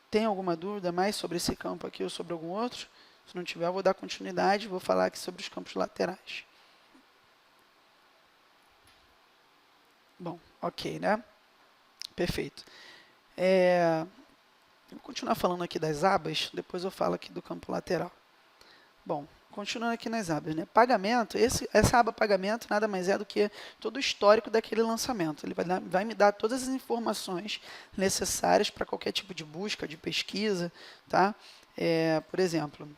Tem alguma dúvida mais sobre esse campo aqui ou sobre algum outro? Se não tiver, eu vou dar continuidade, vou falar aqui sobre os campos laterais. Bom, ok, né? Perfeito. Vou continuar falando aqui das abas, depois eu falo aqui do campo lateral. Bom, continuando aqui nas abas, né? Pagamento, essa aba pagamento nada mais é do que todo o histórico daquele lançamento. Ele vai me dar todas as informações necessárias para qualquer tipo de busca, de pesquisa, tá? Por exemplo,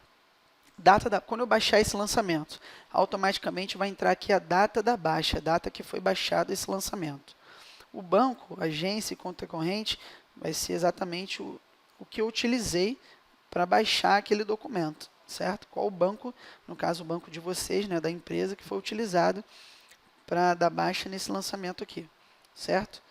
quando eu baixar esse lançamento, automaticamente vai entrar aqui a data da baixa, a data que foi baixado esse lançamento. O banco, agência e conta corrente vai ser exatamente o que eu utilizei para baixar aquele documento. Certo? Qual o banco, no caso o banco de vocês, né, da empresa, que foi utilizado para dar baixa nesse lançamento aqui, certo?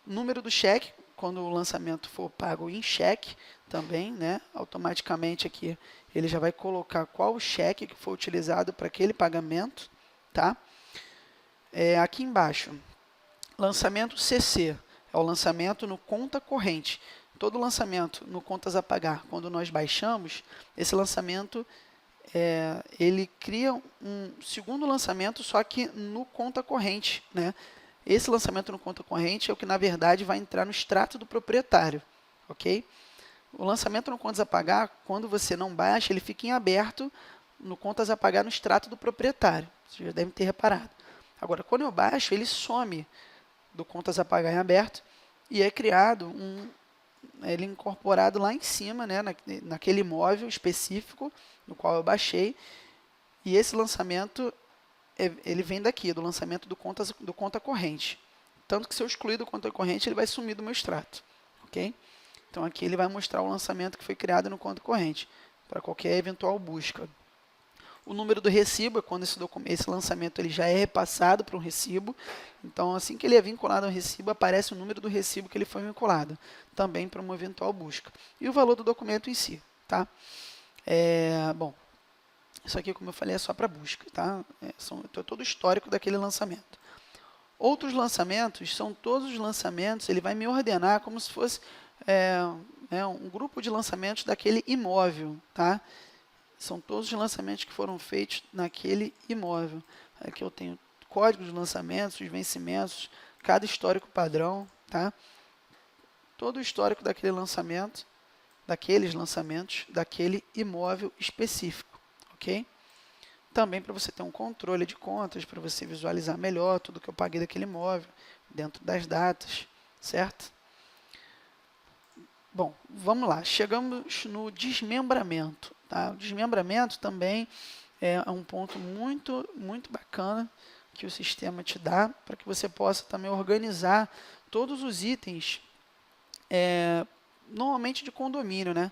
Número do cheque, quando o lançamento for pago em cheque também, né, automaticamente aqui ele já vai colocar qual o cheque que foi utilizado para aquele pagamento, tá? Aqui embaixo, lançamento CC, é o lançamento no conta corrente. Todo lançamento no contas a pagar, quando nós baixamos, esse lançamento, ele cria um segundo lançamento, só que no conta corrente, né? Esse lançamento no conta corrente é o que, na verdade, vai entrar no extrato do proprietário, ok? O lançamento no contas a pagar, quando você não baixa, ele fica em aberto no contas a pagar no extrato do proprietário. Vocês já devem ter reparado. Agora, quando eu baixo, ele some do contas a pagar em aberto e é criado ele é incorporado lá em cima, né, naquele imóvel específico no qual eu baixei, e esse lançamento ele vem daqui, do lançamento do conta corrente. Tanto que se eu excluir do conta corrente, ele vai sumir do meu extrato, ok? Então aqui ele vai mostrar o lançamento que foi criado no conta corrente, para qualquer eventual busca. O número do recibo é quando esse lançamento ele já é repassado para um recibo. Então, assim que ele é vinculado ao recibo, aparece o número do recibo que ele foi vinculado, também para uma eventual busca. E o valor do documento em si, tá? Bom, isso aqui, como eu falei, é só para busca, tá? Todo o histórico daquele lançamento. Outros lançamentos são todos os lançamentos, ele vai me ordenar como se fosse um grupo de lançamentos daquele imóvel, tá? São todos os lançamentos que foram feitos naquele imóvel. Aqui eu tenho códigos de lançamentos, os vencimentos, cada histórico padrão, tá? Todo o histórico daquele lançamento, daqueles lançamentos, daquele imóvel específico, ok? Também para você ter um controle de contas, para você visualizar melhor tudo que eu paguei daquele imóvel, dentro das datas, certo? Bom, vamos lá, chegamos no desmembramento. Tá? O desmembramento também é um ponto muito, muito bacana que o sistema te dá para que você possa também organizar todos os itens, normalmente de condomínio, né?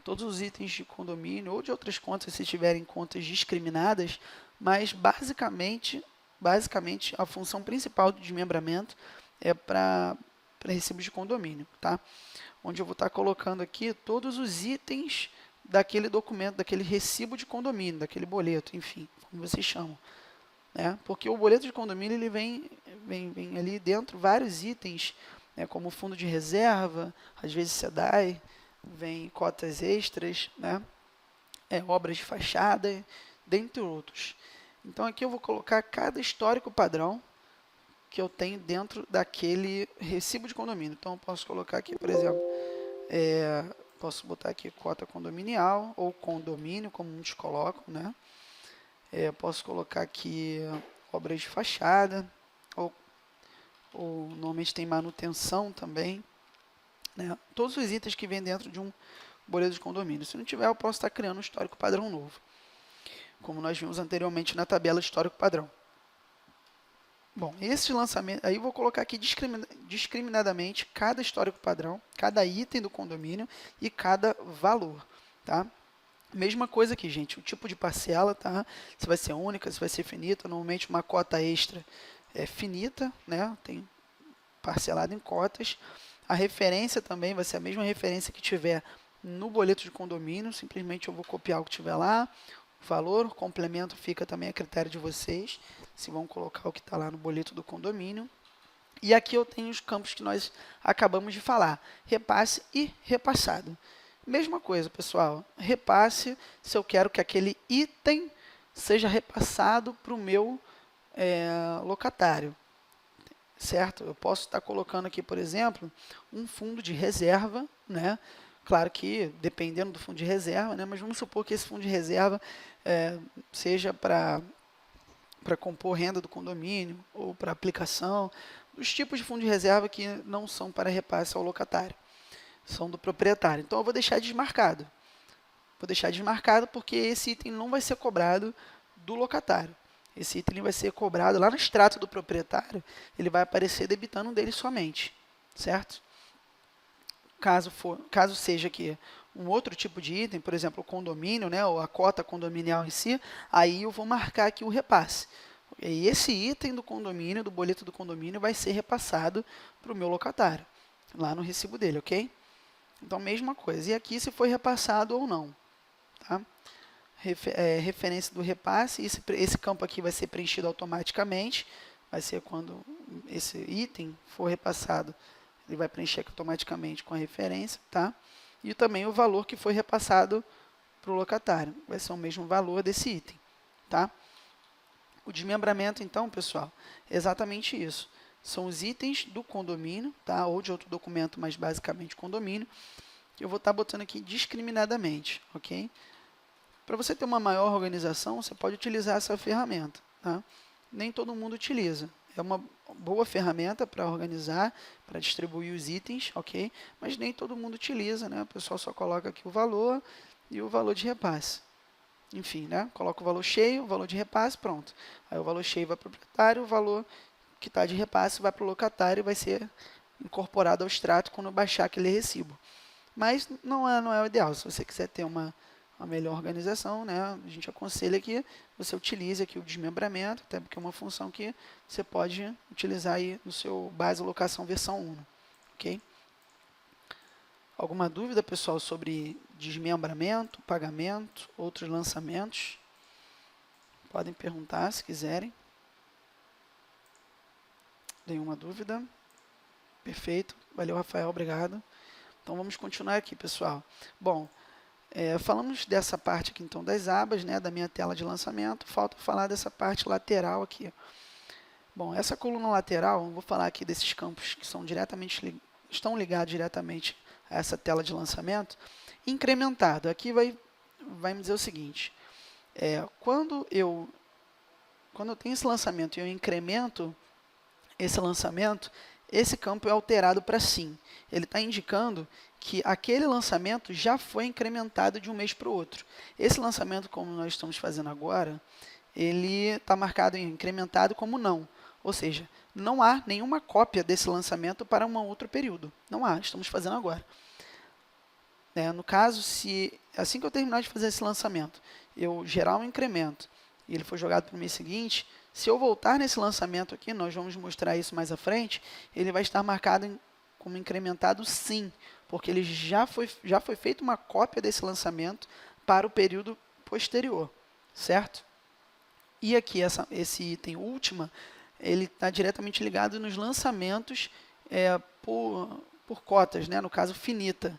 Todos os itens de condomínio ou de outras contas, se tiverem contas discriminadas, mas basicamente a função principal do desmembramento é para recibos de condomínio, tá? Onde eu vou estar colocando aqui todos os itens daquele documento, daquele recibo de condomínio, daquele boleto, enfim, como vocês chamam. Né? Porque o boleto de condomínio ele vem ali dentro vários itens, né, como fundo de reserva, às vezes SEDAI, vem cotas extras, né, obras de fachada, dentre outros. Então aqui eu vou colocar cada histórico padrão que eu tenho dentro daquele recibo de condomínio. Então eu posso colocar aqui, por exemplo, posso botar aqui cota condominial ou condomínio, como muitos colocam, né? Posso colocar aqui obras de fachada, ou normalmente tem manutenção também, né? Todos os itens que vêm dentro de um boleto de condomínio. Se não tiver, eu posso estar criando um histórico padrão novo, como nós vimos anteriormente na tabela histórico padrão. Bom, esse lançamento, aí eu vou colocar aqui discriminadamente cada histórico padrão, cada item do condomínio e cada valor, tá? Mesma coisa aqui, gente, o tipo de parcela, tá? Se vai ser única, se vai ser finita, normalmente uma cota extra é finita, né? Tem parcelado em cotas. A referência também vai ser a mesma referência que tiver no boleto de condomínio, simplesmente eu vou copiar o que tiver lá. O valor, o complemento fica também a critério de vocês, se vão colocar o que está lá no boleto do condomínio. E aqui eu tenho os campos que nós acabamos de falar, repasse e repassado. Mesma coisa, pessoal, repasse, se eu quero que aquele item seja repassado para o meu locatário, certo? Eu posso estar colocando aqui, por exemplo, um fundo de reserva, né? Claro que dependendo do fundo de reserva, né? Mas vamos supor que esse fundo de reserva seja para compor renda do condomínio ou para aplicação, os tipos de fundo de reserva que não são para repasse ao locatário, são do proprietário. Então eu vou deixar desmarcado. Vou deixar desmarcado porque esse item não vai ser cobrado do locatário. Esse item vai ser cobrado lá no extrato do proprietário, ele vai aparecer debitando dele somente, certo? Caso seja aqui um outro tipo de item, por exemplo, o condomínio, né, ou a cota condominial em si, aí eu vou marcar aqui o repasse. E esse item do condomínio, do boleto do condomínio, vai ser repassado para o meu locatário, lá no recibo dele, ok? Então, mesma coisa. E aqui se foi repassado ou não. Tá? Referência do repasse, esse campo aqui vai ser preenchido automaticamente, vai ser quando esse item for repassado, ele vai preencher automaticamente com a referência, tá? E também o valor que foi repassado para o locatário, vai ser o mesmo valor desse item, tá? O desmembramento, então, pessoal, é exatamente isso. São os itens do condomínio, tá? Ou de outro documento, mas basicamente condomínio, que eu vou estar botando aqui discriminadamente, ok? Para você ter uma maior organização, você pode utilizar essa ferramenta, tá? Nem todo mundo utiliza. é uma boa ferramenta para organizar, para distribuir os itens, ok? Mas nem todo mundo utiliza, né? O pessoal só coloca aqui o valor e o valor de repasse. Enfim, né? Coloca o valor cheio, o valor de repasse, pronto. Aí o valor cheio vai para o proprietário, o valor que está de repasse vai para o locatário e vai ser incorporado ao extrato quando baixar aquele recibo. Mas não é o ideal. Se você quiser ter uma melhor organização, né, a gente aconselha que você utilize aqui o desmembramento, até porque é uma função que você pode utilizar aí no seu base locação versão 1. Ok? Alguma dúvida, pessoal, sobre desmembramento, pagamento, outros lançamentos? Podem perguntar se quiserem. Nenhuma dúvida? Perfeito. Valeu, Rafael. Obrigado. Então, vamos continuar aqui, pessoal. Bom, falamos dessa parte aqui, então, das abas, né, da minha tela de lançamento. Falta falar dessa parte lateral aqui. Bom, essa coluna lateral, vou falar aqui desses campos que são estão ligados diretamente a essa tela de lançamento. Incrementado. Aqui vai me dizer o seguinte. Quando eu tenho esse lançamento e eu incremento esse lançamento, esse campo é alterado para sim. Ele está indicando que aquele lançamento já foi incrementado de um mês para o outro. Esse lançamento, como nós estamos fazendo agora, ele está marcado em incrementado como não. Ou seja, não há nenhuma cópia desse lançamento para um outro período. Não há, estamos fazendo agora. No caso, se assim que eu terminar de fazer esse lançamento, eu gerar um incremento e ele for jogado para o mês seguinte, se eu voltar nesse lançamento aqui, nós vamos mostrar isso mais à frente, ele vai estar marcado como incrementado sim, porque ele já foi feita uma cópia desse lançamento para o período posterior, certo? E aqui, esse item última, ele está diretamente ligado nos lançamentos por cotas, né? No caso, finita.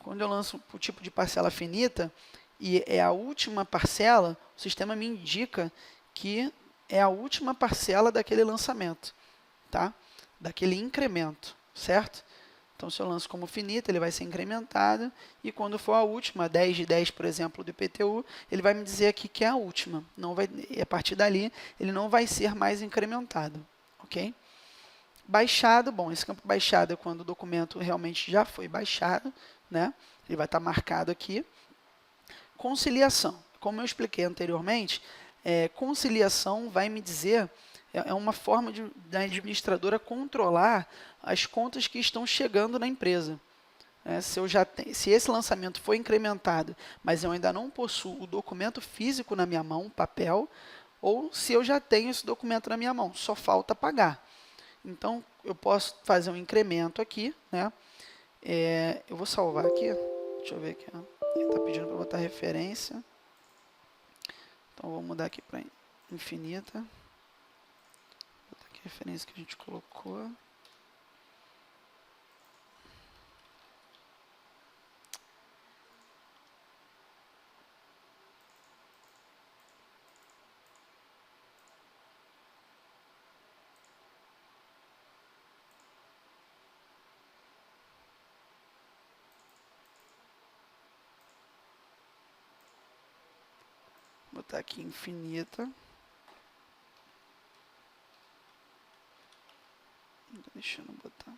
Quando eu lanço o tipo de parcela finita, e é a última parcela, o sistema me indica que é a última parcela daquele lançamento, tá? Daquele incremento, certo? Então, se eu lanço como finita, ele vai ser incrementado, e quando for a última, 10 de 10, por exemplo, do IPTU, ele vai me dizer aqui que é a última. Não vai, a partir dali, ele não vai ser mais incrementado, ok? Baixado, bom, esse campo baixado é quando o documento realmente já foi baixado, né? Ele vai estar marcado aqui. Conciliação, como eu expliquei anteriormente, conciliação vai me dizer, é uma forma da administradora controlar as contas que estão chegando na empresa. Se esse lançamento foi incrementado, mas eu ainda não possuo o documento físico na minha mão, papel, ou se eu já tenho esse documento na minha mão, só falta pagar. Então, eu posso fazer um incremento aqui, né? Eu vou salvar aqui, deixa eu ver aqui, ele está pedindo para botar referência, então vou mudar aqui para infinita, vou botar aqui a referência que a gente colocou. Vou botar aqui infinita. Não tá deixando botar.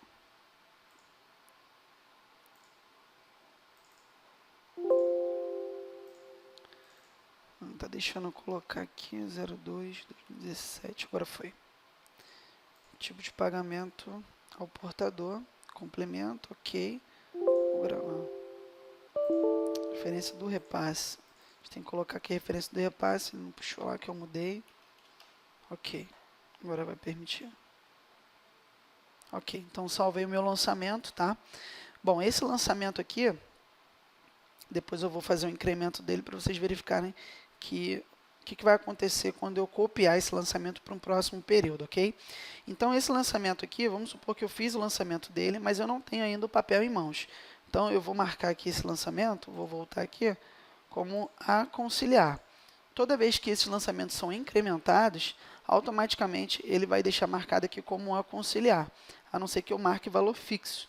Não tá deixando eu colocar aqui 02 2017. Agora foi. Tipo de pagamento ao portador. Complemento, ok. Vou gravar. Referência do repasse. A gente tem que colocar aqui a referência do repasse. Não puxou lá que eu mudei. Ok. Agora vai permitir. Ok, então salvei o meu lançamento, tá? Bom, esse lançamento aqui, depois eu vou fazer um incremento dele para vocês verificarem o que vai acontecer quando eu copiar esse lançamento para um próximo período, ok? Então, esse lançamento aqui, vamos supor que eu fiz o lançamento dele, mas eu não tenho ainda o papel em mãos. Então, eu vou marcar aqui esse lançamento, vou voltar aqui, como a conciliar. Toda vez que esses lançamentos são incrementados, automaticamente ele vai deixar marcado aqui como a conciliar, a não ser que eu marque valor fixo,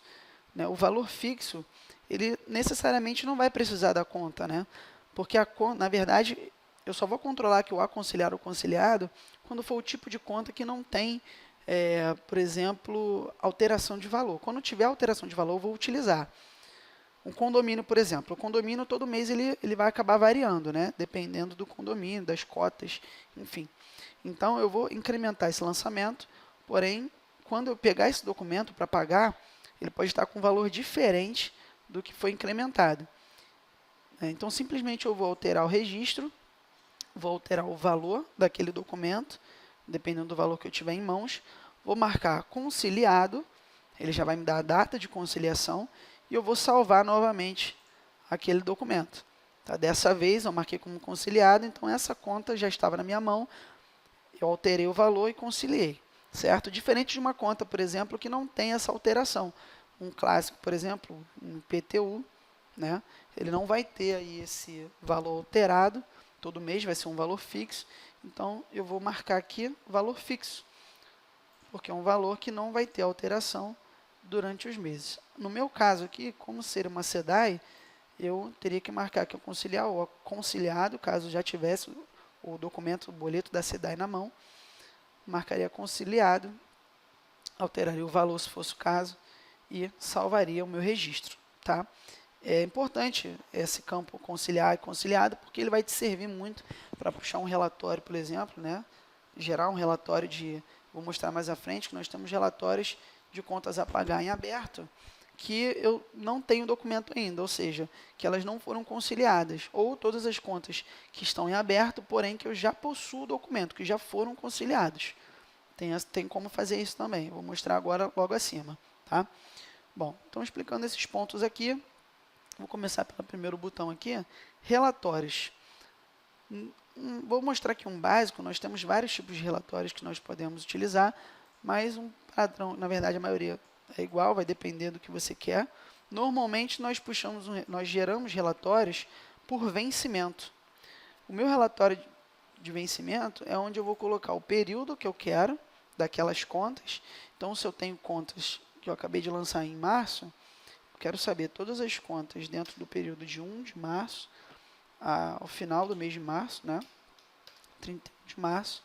né? O valor fixo, ele necessariamente não vai precisar da conta, né? Porque, na verdade, eu só vou controlar que o aconselhar ou conciliado quando for o tipo de conta que não tem por exemplo, alteração de valor. Quando tiver alteração de valor, eu vou utilizar. Um condomínio, por exemplo, o condomínio todo mês ele vai acabar variando, né? Dependendo do condomínio, das cotas, enfim. Então, eu vou incrementar esse lançamento, porém, quando eu pegar esse documento para pagar, ele pode estar com um valor diferente do que foi incrementado. Então, simplesmente eu vou alterar o registro, vou alterar o valor daquele documento, dependendo do valor que eu tiver em mãos, vou marcar conciliado, ele já vai me dar a data de conciliação, e eu vou salvar novamente aquele documento. Tá? Dessa vez eu marquei como conciliado, então essa conta já estava na minha mão, eu alterei o valor e conciliei, certo? Diferente de uma conta, por exemplo, que não tem essa alteração. Um clássico, por exemplo, um IPTU, né? Ele não vai ter aí esse valor alterado, todo mês vai ser um valor fixo, então eu vou marcar aqui valor fixo, porque é um valor que não vai ter alteração durante os meses. No meu caso aqui, como ser uma SEDAI, eu teria que marcar aqui o conciliar ou conciliado, caso já tivesse o documento, o boleto da SEDAI na mão, marcaria conciliado, alteraria o valor se fosse o caso e salvaria o meu registro, tá? É importante esse campo conciliar e conciliado, porque ele vai te servir muito para puxar um relatório, por exemplo, né? Gerar um relatório de, vou mostrar mais à frente, que nós temos relatórios de contas a pagar em aberto, que eu não tenho documento ainda, ou seja, que elas não foram conciliadas, ou todas as contas que estão em aberto, porém que eu já possuo o documento, que já foram conciliados. Tem como fazer isso também, vou mostrar agora logo acima, tá? Bom, então explicando esses pontos aqui, vou começar pelo primeiro botão aqui, relatórios. Vou mostrar aqui um básico, nós temos vários tipos de relatórios que nós podemos utilizar, mas um padrão, na verdade a maioria é igual, vai depender do que você quer. Normalmente nós geramos relatórios por vencimento. O meu relatório de vencimento é onde eu vou colocar o período que eu quero daquelas contas. Então, se eu tenho contas que eu acabei de lançar em março, eu quero saber todas as contas dentro do período de 1 de março ao final do mês de março, né? 31 de março.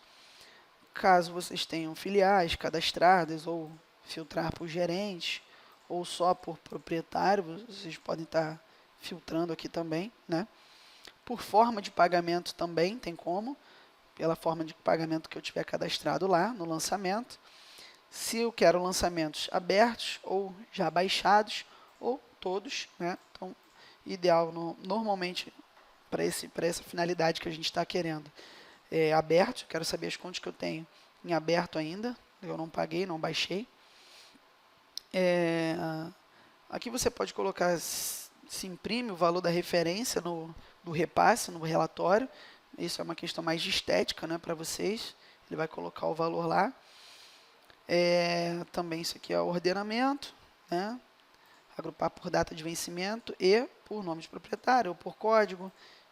Caso vocês tenham filiais cadastradas ou filtrar por gerente ou só por proprietário, vocês podem estar filtrando aqui também, né? Por forma de pagamento também tem como, pela forma de pagamento que eu tiver cadastrado lá no lançamento. Se eu quero lançamentos abertos ou já baixados ou todos, né? Então, ideal normalmente para essa finalidade que a gente está querendo é aberto. Quero saber as contas que eu tenho em aberto ainda, eu não paguei, não baixei. Aqui você pode colocar se imprime o valor da referência do repasse, no relatório. Isso é uma questão mais de estética, né, para vocês. Ele vai colocar o valor lá. Também isso aqui é o ordenamento, né? Agrupar por data de vencimento e por nome de proprietário ou por código.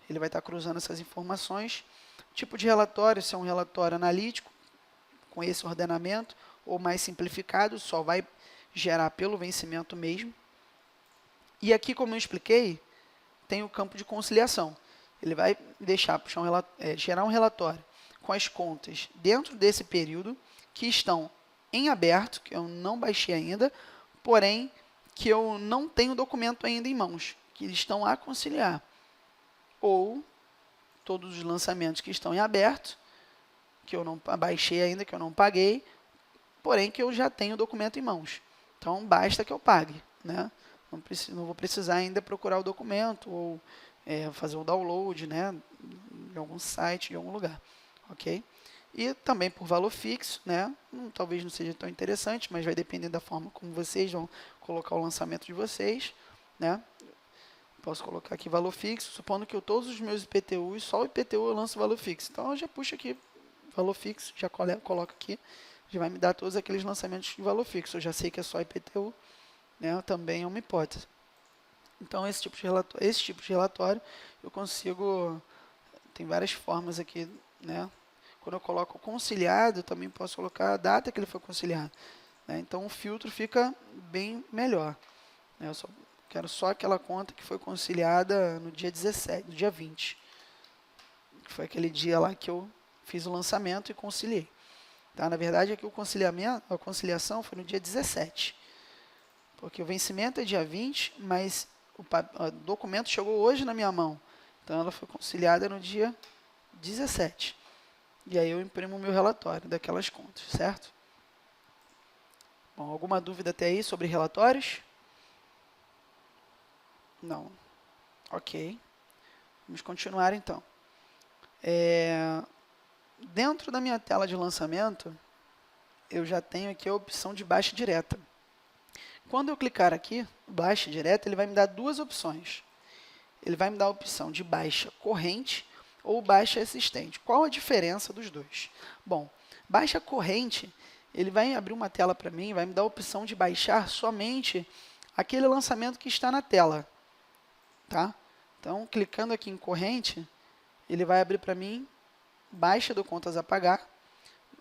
Ele vai estar cruzando essas informações. Tipo de relatório, se é um relatório analítico, com esse ordenamento, ou mais simplificado, só vai gerar pelo vencimento mesmo. E aqui, como eu expliquei, tem o campo de conciliação. Ele vai deixar gerar um relatório com as contas dentro desse período que estão em aberto, que eu não baixei ainda, porém que eu não tenho documento ainda em mãos, que eles estão a conciliar. Ou todos os lançamentos que estão em aberto, que eu não baixei ainda, que eu não paguei, porém que eu já tenho o documento em mãos. Então, basta que eu pague, né? Não vou precisar ainda procurar o documento ou fazer o download, né, de algum site, de algum lugar, ok? E também por valor fixo, né? Talvez não seja tão interessante, mas vai depender da forma como vocês vão colocar o lançamento de vocês, né? Posso colocar aqui valor fixo, supondo que todos os meus IPTUs, só o IPTU eu lanço valor fixo. Então, eu já puxo aqui valor fixo, já coloco aqui, já vai me dar todos aqueles lançamentos de valor fixo. Eu já sei que é só IPTU, né? Também é uma hipótese. Então, esse tipo de relatório eu consigo, tem várias formas aqui, né? Quando eu coloco conciliado, eu também posso colocar a data que ele foi conciliado, né? Então, o filtro fica bem melhor, né? Eu quero só aquela conta que foi conciliada no dia 17, no dia 20, que foi aquele dia lá que eu fiz o lançamento e conciliei, Tá? Na verdade, aqui a conciliação foi no dia 17, porque o vencimento é dia 20, mas o documento chegou hoje na minha mão. Então, ela foi conciliada no dia 17. E aí eu imprimo o meu relatório daquelas contas, certo? Bom, alguma dúvida até aí sobre relatórios? Não. Ok. Vamos continuar então. Dentro da minha tela de lançamento, eu já tenho aqui a opção de baixa direta. Quando eu clicar aqui, baixa direta, ele vai me dar duas opções. Ele vai me dar a opção de baixa corrente ou baixa assistente. Qual a diferença dos dois? Bom, baixa corrente, ele vai abrir uma tela para mim, vai me dar a opção de baixar somente aquele lançamento que está na tela. Tá? Então, clicando aqui em corrente, ele vai abrir para mim baixa do contas a pagar,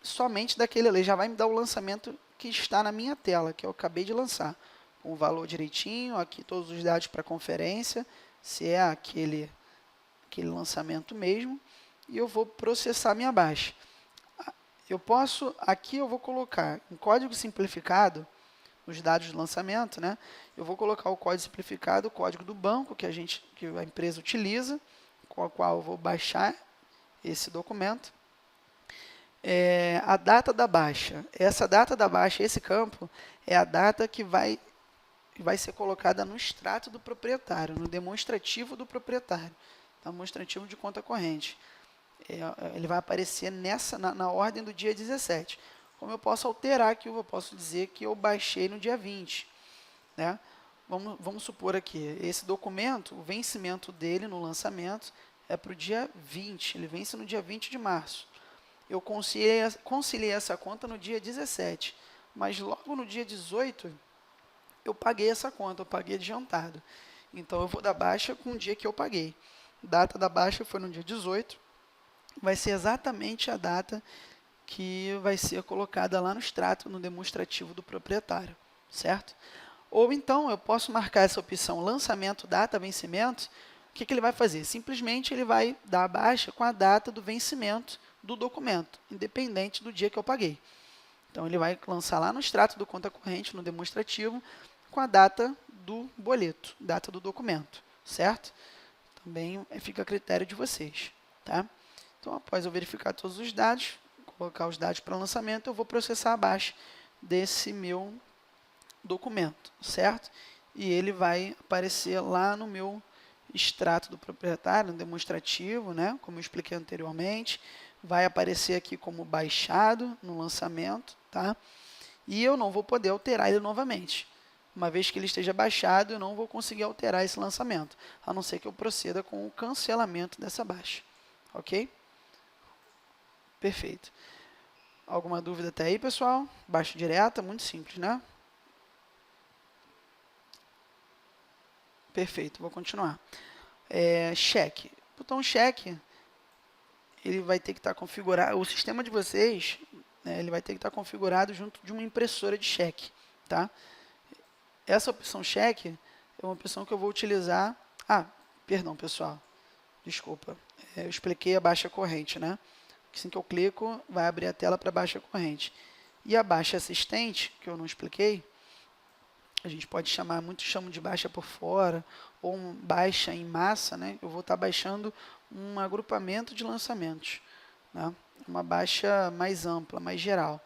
somente daquele ali. Já vai me dar o lançamento que está na minha tela, que eu acabei de lançar. Com o valor direitinho, aqui todos os dados para conferência, se é aquele lançamento mesmo, e eu vou processar minha baixa. Aqui eu vou colocar em código simplificado, os dados do lançamento, né? Eu vou colocar o código simplificado, o código do banco que a empresa utiliza, com a qual eu vou baixar esse documento. A data da baixa. Essa data da baixa, esse campo, é a data que vai ser colocada no extrato do proprietário, no demonstrativo do proprietário, demonstrativo de conta corrente. Ele vai aparecer na ordem do dia 17. Como eu posso alterar aqui, eu posso dizer que eu baixei no dia 20. Né? Vamos supor aqui, esse documento, o vencimento dele no lançamento é para o dia 20, ele vence no dia 20 de março. Eu conciliei essa conta no dia 17, mas logo no dia 18 eu paguei essa conta, eu paguei adiantado. Então eu vou dar baixa com o dia que eu paguei. Data da baixa foi no dia 18, vai ser exatamente a data que vai ser colocada lá no extrato, no demonstrativo do proprietário, certo? Ou então eu posso marcar essa opção lançamento, data, vencimento. O que ele vai fazer? Simplesmente ele vai dar a baixa com a data do vencimento do documento, independente do dia que eu paguei. Então ele vai lançar lá no extrato do conta corrente, no demonstrativo, com a data do boleto, data do documento, certo? Também fica a critério de vocês, tá? Então, após eu verificar todos os dados, colocar os dados para lançamento, eu vou processar a baixa desse meu documento, certo? E ele vai aparecer lá no meu extrato do proprietário, no demonstrativo, né? Como eu expliquei anteriormente, vai aparecer aqui como baixado no lançamento, tá? E eu não vou poder alterar ele novamente. Uma vez que ele esteja baixado, eu não vou conseguir alterar esse lançamento, a não ser que eu proceda com o cancelamento dessa baixa, ok? Perfeito. Alguma dúvida até aí, pessoal? Baixa direta, muito simples, né? Perfeito, vou continuar. Cheque. O botão cheque, ele vai ter que estar configurado, o sistema de vocês, né, ele vai ter que estar configurado junto de uma impressora de cheque, tá? Essa opção cheque é uma opção que eu vou utilizar. Perdão, pessoal, desculpa, eu expliquei a baixa corrente, né? Assim que eu clico, vai abrir a tela para baixa corrente. E a baixa assistente, que eu não expliquei, a gente pode chamar, muitos chamam de baixa por fora, ou baixa em massa, né? Eu vou estar baixando um agrupamento de lançamentos, né? Uma baixa mais ampla, mais geral.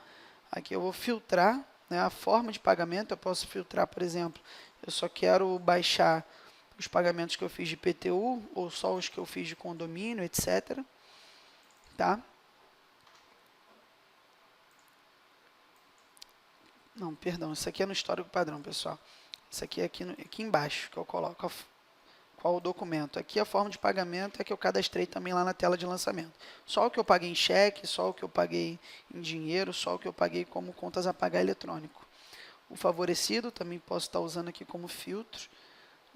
Aqui eu vou filtrar, né, a forma de pagamento. Eu posso filtrar, por exemplo, eu só quero baixar os pagamentos que eu fiz de PTU, ou só os que eu fiz de condomínio, etc. Tá? Não, perdão, isso aqui é no histórico padrão, pessoal. Isso aqui é aqui embaixo que eu coloco qual o documento. Aqui a forma de pagamento é que eu cadastrei também lá na tela de lançamento. Só o que eu paguei em cheque, só o que eu paguei em dinheiro, só o que eu paguei como contas a pagar eletrônico. O favorecido também posso estar usando aqui como filtro.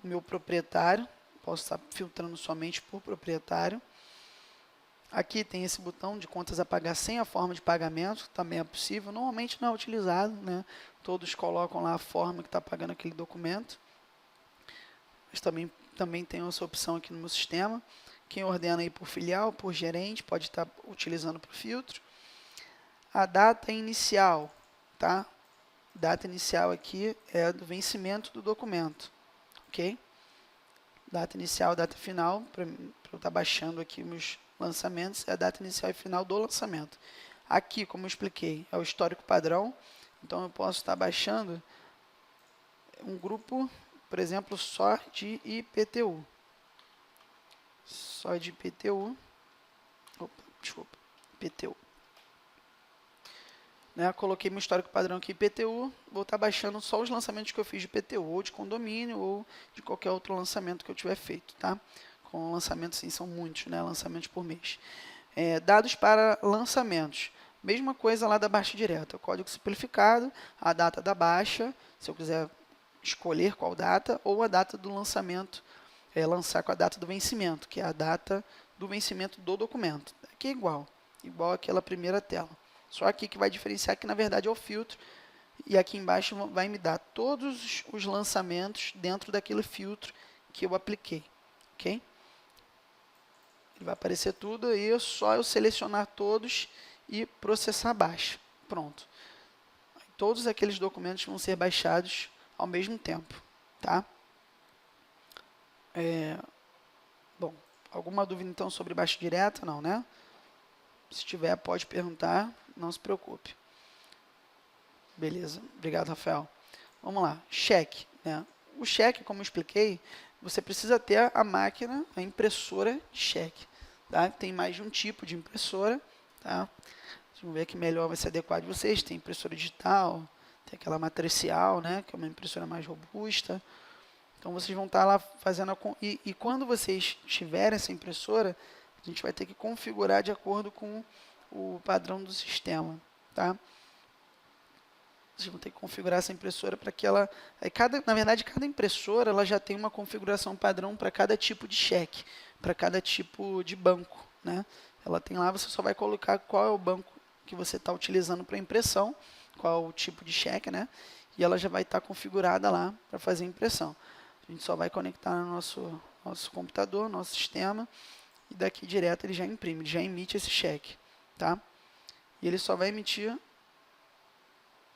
O meu proprietário, posso estar filtrando somente por proprietário. Aqui tem esse botão de contas a pagar sem a forma de pagamento, também é possível. Normalmente não é utilizado, né? Todos colocam lá a forma que está pagando aquele documento. Mas também tem essa opção aqui no meu sistema. Quem ordena aí por filial, por gerente, pode estar utilizando para o filtro. a data inicial, tá? Data inicial aqui é do vencimento do documento, ok? Data inicial, data final, para eu estar baixando aqui meus lançamentos, é a data inicial e final do lançamento. Aqui, como eu expliquei, é o histórico padrão, então eu posso estar baixando um grupo, por exemplo, só de IPTU. Só de IPTU. Opa, desculpa, IPTU. Né, coloquei meu histórico padrão aqui IPTU, vou estar baixando só os lançamentos que eu fiz de IPTU, ou de condomínio, ou de qualquer outro lançamento que eu tiver feito, tá? Com lançamentos, sim, são muitos, né? Lançamentos por mês. Dados para lançamentos. Mesma coisa lá da baixa direta, o código simplificado, a data da baixa, se eu quiser escolher qual data, ou a data do lançamento, lançar com a data do vencimento, que é a data do vencimento do documento. Aqui é igual àquela primeira tela. Só aqui que vai diferenciar que, na verdade, é o filtro. E aqui embaixo vai me dar todos os lançamentos dentro daquele filtro que eu apliquei. Ok? Ele vai aparecer tudo aí, é só eu selecionar todos e processar a baixa. Pronto. Todos aqueles documentos vão ser baixados ao mesmo tempo. Tá? Bom, alguma dúvida então sobre baixa direta? Não, né? Se tiver, pode perguntar, não se preocupe. Beleza, obrigado, Rafael. Vamos lá, cheque. Né? O cheque, como eu expliquei, você precisa ter a máquina, a impressora de cheque. Tá? Tem mais de um tipo de impressora. Tá? Vamos ver que melhor vai se adequar de vocês. Tem impressora digital, tem aquela matricial, né? Que é uma impressora mais robusta. Então, vocês vão estar lá fazendo e quando vocês tiverem essa impressora, a gente vai ter que configurar de acordo com o padrão do sistema, tá? Vocês vão ter que configurar essa impressora para que ela... na verdade, cada impressora ela já tem uma configuração padrão para cada tipo de cheque, para cada tipo de banco, né? Ela tem lá, você só vai colocar qual é o banco que você está utilizando para impressão, qual é o tipo de cheque, né? E ela já vai estar configurada lá para fazer a impressão. A gente só vai conectar no nosso computador, nosso sistema, e daqui direto ele já imprime, ele já emite esse cheque, tá? E ele só vai emitir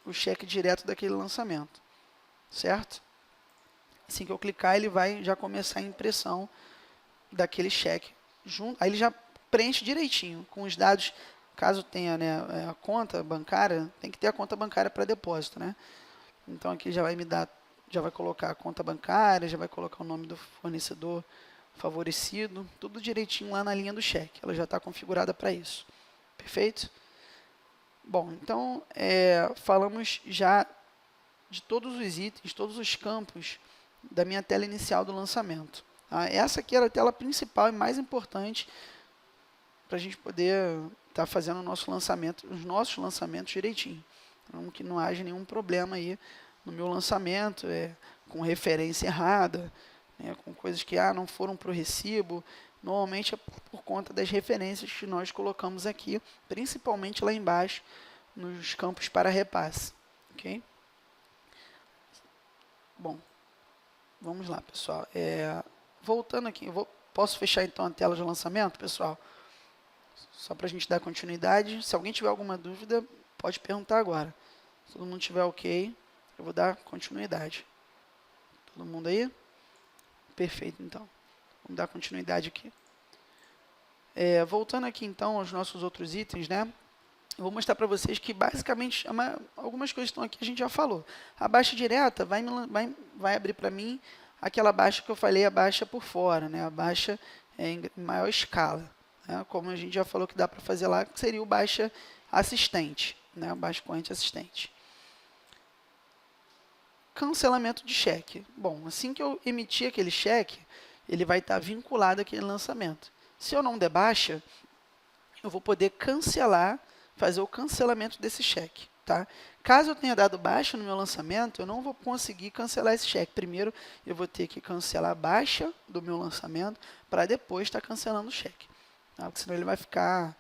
o cheque direto daquele lançamento, certo? Assim que eu clicar, ele vai já começar a impressão daquele cheque. Aí ele já preenche direitinho, com os dados, caso tenha, né, a conta bancária, tem que ter a conta bancária para depósito, né? Então aqui já vai me dar, já vai colocar a conta bancária, já vai colocar o nome do fornecedor favorecido, tudo direitinho lá na linha do cheque. Ela já está configurada para isso. Perfeito? Bom, então, falamos já de todos os itens, todos os campos da minha tela inicial do lançamento. Tá? Essa aqui era a tela principal e mais importante para a gente poder estar fazendo o nosso lançamento, os nossos lançamentos direitinho. Então, que não haja nenhum problema aí no meu lançamento, com referência errada, né, com coisas que não foram para o recibo. Normalmente é por conta das referências que nós colocamos aqui, principalmente lá embaixo, nos campos para repasse. Ok? Bom, vamos lá, pessoal. Voltando aqui, posso fechar então a tela de lançamento, pessoal? Só para a gente dar continuidade. Se alguém tiver alguma dúvida, pode perguntar agora. Se todo mundo tiver ok, eu vou dar continuidade. Todo mundo aí? Perfeito, então. Vamos dar continuidade aqui. Voltando aqui, então, aos nossos outros itens, né? Eu vou mostrar para vocês que, basicamente, algumas coisas que estão aqui a gente já falou. A baixa direta vai abrir para mim aquela baixa que eu falei, a baixa por fora, né? A baixa em maior escala. Né? Como a gente já falou que dá para fazer lá, que seria o baixa assistente, né? O baixa corrente assistente. Cancelamento de cheque. Bom, assim que eu emitir aquele cheque, ele vai estar vinculado àquele lançamento. Se eu não der baixa, eu vou poder cancelar, fazer o cancelamento desse cheque. Tá? Caso eu tenha dado baixa no meu lançamento, eu não vou conseguir cancelar esse cheque. Primeiro, eu vou ter que cancelar a baixa do meu lançamento para depois estar cancelando o cheque. Tá? Porque senão ele vai ficar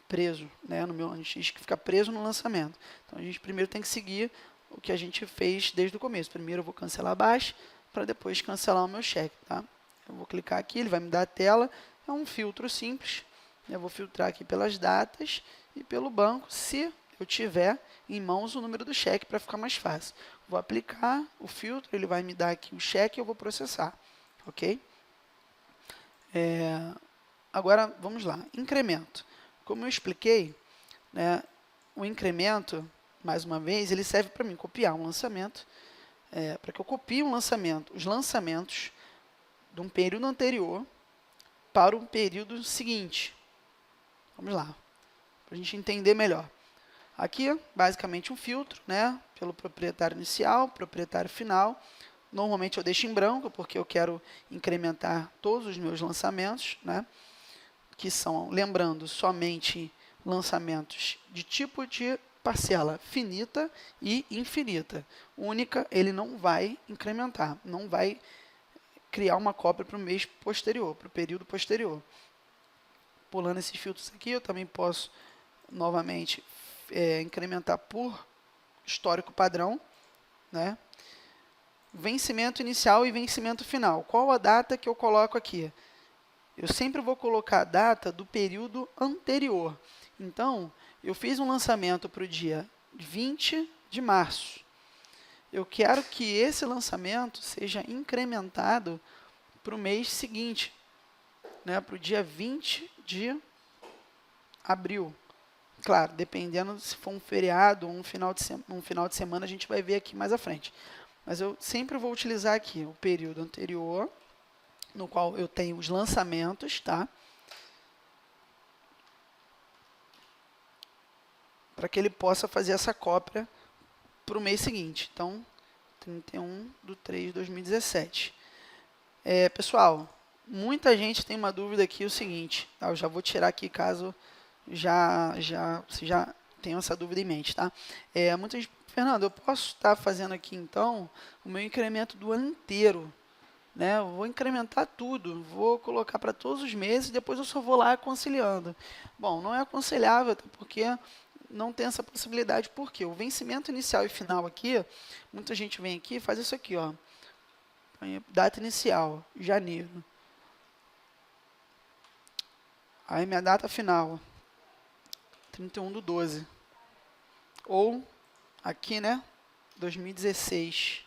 preso, né? A gente diz que fica preso no lançamento. Então, a gente primeiro tem que seguir o que a gente fez desde o começo. Primeiro eu vou cancelar a baixa para depois cancelar o meu cheque. Tá? Eu vou clicar aqui, ele vai me dar a tela. É um filtro simples. Eu vou filtrar aqui pelas datas e pelo banco. Se eu tiver em mãos o número do cheque para ficar mais fácil. Vou aplicar o filtro, ele vai me dar aqui o cheque e eu vou processar, ok? Agora, vamos lá, incremento. Como eu expliquei, né, o incremento, mais uma vez, ele serve para mim copiar um lançamento, para que eu copie um lançamento, os lançamentos de um período anterior para o período seguinte. Vamos lá, para a gente entender melhor. Aqui, basicamente, um filtro, né, pelo proprietário inicial, proprietário final. Normalmente eu deixo em branco, porque eu quero incrementar todos os meus lançamentos, né, que são, lembrando, somente lançamentos de tipo de parcela finita e infinita. Única, ele não vai incrementar, não vai criar uma cópia para o mês posterior, para o período posterior. Pulando esses filtros aqui, eu também posso, novamente, incrementar por histórico padrão, né? Vencimento inicial e vencimento final. Qual a data que eu coloco aqui? Eu sempre vou colocar a data do período anterior. Então, eu fiz um lançamento para o dia 20 de março. Eu quero que esse lançamento seja incrementado para o mês seguinte, né, para o dia 20 de abril. Claro, dependendo se for um feriado ou um final de semana, a gente vai ver aqui mais à frente. Mas eu sempre vou utilizar aqui o período anterior, no qual eu tenho os lançamentos, tá? Para que ele possa fazer essa cópia para o mês seguinte. Então, 31/3/2017. Pessoal, muita gente tem uma dúvida aqui, o seguinte, tá? Eu já vou tirar aqui caso você já tenha essa dúvida em mente, tá? Muita gente, Fernando, eu posso estar fazendo aqui, então, o meu incremento do ano inteiro, né? Eu vou incrementar tudo, vou colocar para todos os meses, depois eu só vou lá conciliando. Bom, não é aconselhável, até porque não tem essa possibilidade, porque o vencimento inicial e final aqui, muita gente vem aqui e faz isso aqui, ó. Data inicial, janeiro. Aí minha data final, 31/12. Ou, aqui, né, 2016.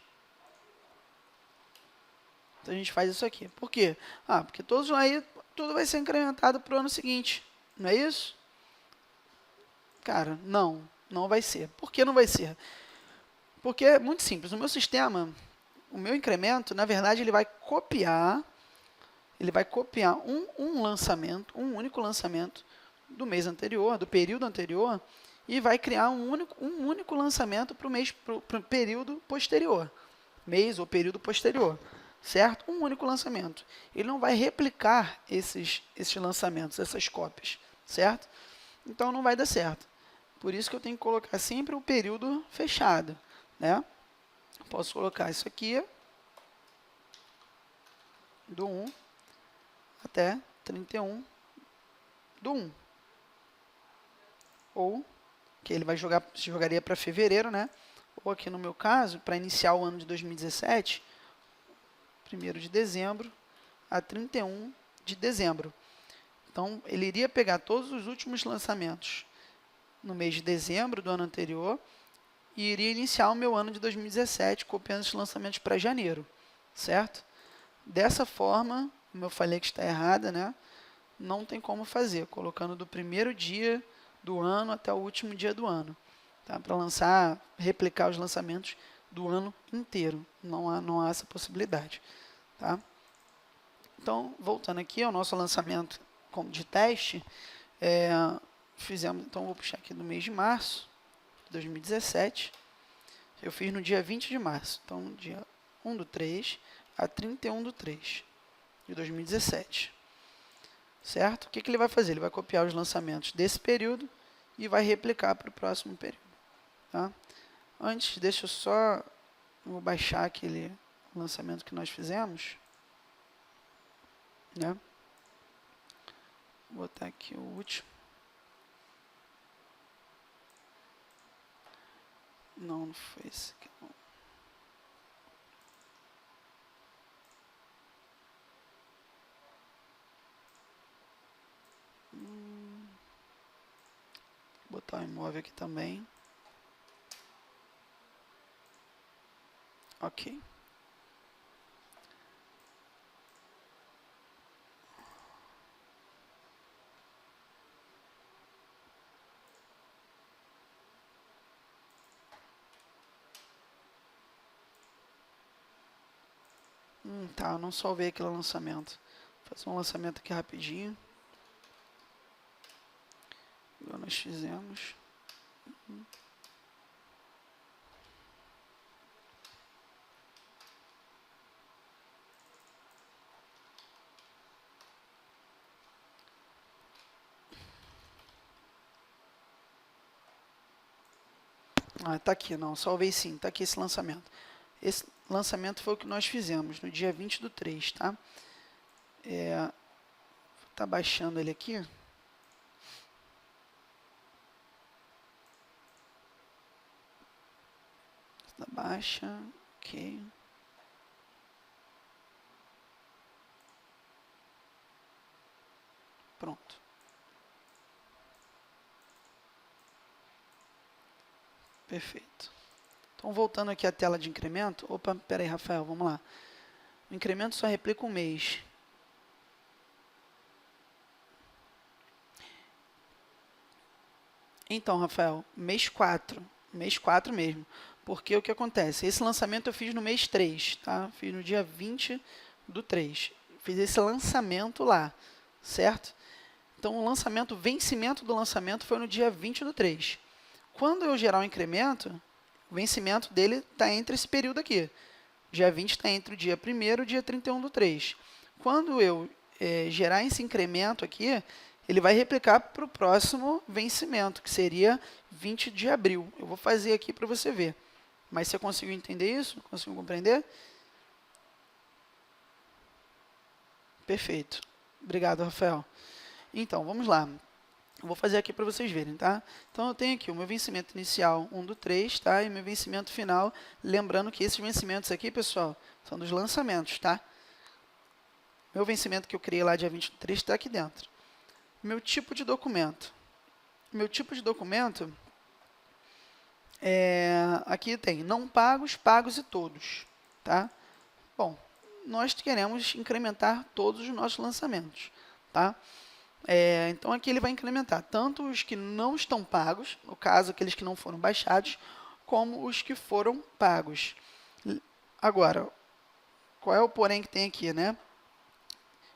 Então a gente faz isso aqui. Por quê? Porque todos aí, tudo vai ser incrementado para o ano seguinte. Não é isso? Cara, não vai ser. Por que não vai ser? Porque é muito simples. No meu sistema, o meu incremento, na verdade, ele vai copiar um lançamento, um único lançamento do mês anterior, do período anterior, e vai criar um único lançamento para o período posterior, mês ou período posterior, certo? Um único lançamento. Ele não vai replicar esses lançamentos, essas cópias, certo? Então não vai dar certo. Por isso que eu tenho que colocar sempre o período fechado, né? Posso colocar isso aqui, do 1 até 31/1. Ou, que ele jogaria para fevereiro, né? Ou aqui no meu caso, para iniciar o ano de 2017, 1º de dezembro a 31 de dezembro. Então, ele iria pegar todos os últimos lançamentos no mês de dezembro do ano anterior e iria iniciar o meu ano de 2017 copiando esses lançamentos para janeiro, certo? Dessa forma, como eu falei que está errada, né? Não tem como fazer, colocando do primeiro dia do ano até o último dia do ano, tá? Para replicar os lançamentos do ano inteiro. Não há essa possibilidade, tá? Então, voltando aqui ao nosso lançamento de teste, então vou puxar aqui do mês de março de 2017. Eu fiz no dia 20 de março, então dia 1/3 a 31/3 de 2017. Certo? O que ele vai fazer? Ele vai copiar os lançamentos desse período e vai replicar para o próximo período. Tá? Antes, deixa eu só... Vou baixar aquele lançamento que nós fizemos. Né? Vou botar aqui o último. Não foi esse aqui. Não. Vou botar o imóvel aqui também. Ok. Tá, eu não salvei aquele lançamento. Vou fazer um lançamento aqui rapidinho. Igual nós fizemos. Tá aqui, não, salvei sim, tá aqui esse lançamento. Esse lançamento foi o que nós fizemos no dia 20/3, tá? Tá baixando ele aqui. Baixa, ok. Pronto. Perfeito. Então, voltando aqui à tela de incremento. Opa, pera aí, Rafael, vamos lá. O incremento só replica um mês. Então, Rafael, mês 4. Mês 4 mesmo. Porque o que acontece? Esse lançamento eu fiz no mês 3, tá? Fiz no dia 20/3. Fiz esse lançamento lá, certo? Então, o lançamento, o vencimento do lançamento foi no dia 20/3. Quando eu gerar o incremento, o vencimento dele está entre esse período aqui. Dia 20 está entre o dia 1º e o dia 31/3. Quando eu gerar esse incremento aqui, ele vai replicar para o próximo vencimento, que seria 20 de abril. Eu vou fazer aqui para você ver. Mas você conseguiu entender isso? Conseguiu compreender? Perfeito. Obrigado, Rafael. Então, vamos lá. Eu vou fazer aqui para vocês verem, tá? Então, eu tenho aqui o meu vencimento inicial 1/3, tá? E meu vencimento final, lembrando que esses vencimentos aqui, pessoal, são dos lançamentos, tá? Meu vencimento que eu criei lá dia 20/3 está aqui dentro. Meu tipo de documento. Meu tipo de documento, aqui tem não pagos, pagos e todos, tá? Bom, nós queremos incrementar todos os nossos lançamentos, tá? Então, aqui ele vai incrementar tanto os que não estão pagos, no caso, aqueles que não foram baixados, como os que foram pagos. Agora, qual é o porém que tem aqui, né?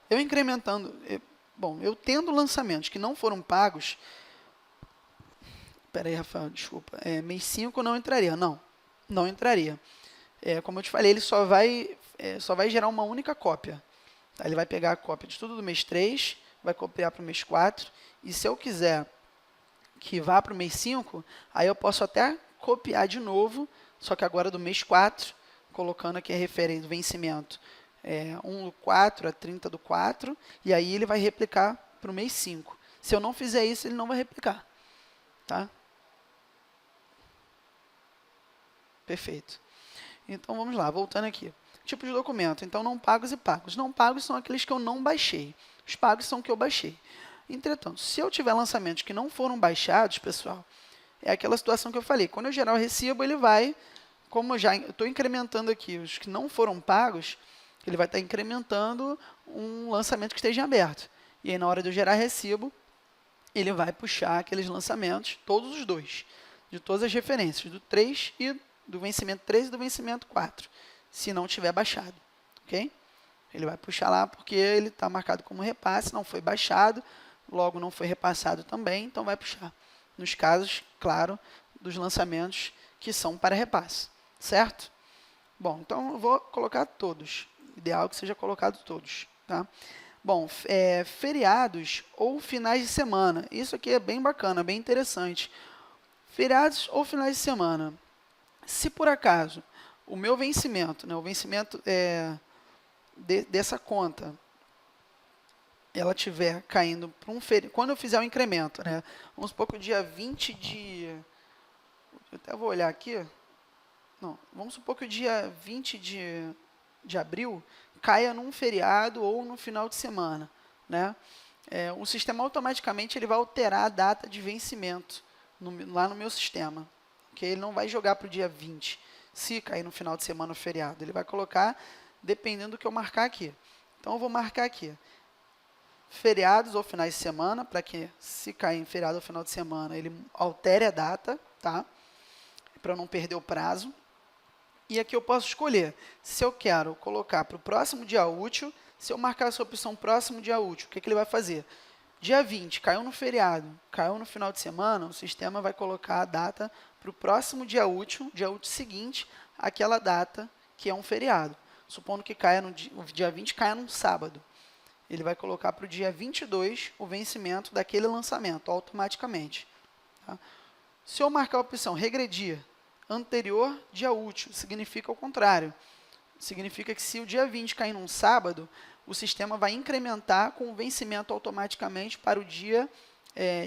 Eu incrementando, eu tendo lançamentos que não foram pagos, espera aí, Rafael, desculpa, mês 5 não entraria, não entraria. Como eu te falei, ele só vai gerar uma única cópia. Tá? Ele vai pegar a cópia de tudo do mês 3, vai copiar para o mês 4, e se eu quiser que vá para o mês 5, aí eu posso até copiar de novo, só que agora do mês 4, colocando aqui a referência do vencimento 1/4 a 30/4, e aí ele vai replicar para o mês 5. Se eu não fizer isso, ele não vai replicar. Tá? Perfeito. Então, vamos lá, voltando aqui. Tipo de documento, então não pagos e pagos. Não pagos são aqueles que eu não baixei. Os pagos são que eu baixei. Entretanto, se eu tiver lançamentos que não foram baixados, pessoal, é aquela situação que eu falei. Quando eu gerar o recibo, ele vai, como eu já estou incrementando aqui os que não foram pagos, ele vai estar incrementando um lançamento que esteja aberto. E aí, na hora de eu gerar recibo, ele vai puxar aqueles lançamentos, todos os dois, de todas as referências, do 3 e do vencimento 3 e do vencimento 4, se não tiver baixado, ok? Ele vai puxar lá porque ele está marcado como repasse, não foi baixado, logo não foi repassado também, então vai puxar. Nos casos, claro, dos lançamentos que são para repasse, certo? Bom, então eu vou colocar todos. Ideal que seja colocado todos, tá? Bom, feriados ou finais de semana. Isso aqui é bem bacana, bem interessante. Feriados ou finais de semana. Se por acaso o meu vencimento, né, o vencimento dessa conta, ela estiver caindo para um feriado, quando eu fizer o incremento, né, vamos supor que o dia 20 de... Eu até vou olhar aqui. Não, vamos supor que o dia 20 de abril caia num feriado ou no final de semana, né? O sistema automaticamente ele vai alterar a data de vencimento lá no meu sistema. Okay? Ele não vai jogar para o dia 20, se cair no final de semana o feriado. Ele vai colocar dependendo do que eu marcar aqui. Então, eu vou marcar aqui feriados ou finais de semana, para que, se cair em feriado ou final de semana, ele altere a data, tá? Para não perder o prazo. E aqui eu posso escolher se eu quero colocar para o próximo dia útil. Se eu marcar essa opção próximo dia útil, o que ele vai fazer? Dia 20, caiu no feriado, caiu no final de semana, o sistema vai colocar a data para o próximo dia útil seguinte, aquela data que é um feriado. Supondo que caia o dia 20 caia num sábado. Ele vai colocar para o dia 22 o vencimento daquele lançamento, automaticamente. Tá? Se eu marcar a opção regredir, anterior dia útil, significa o contrário. Significa que se o dia 20 cair num sábado, o sistema vai incrementar com o vencimento automaticamente para o dia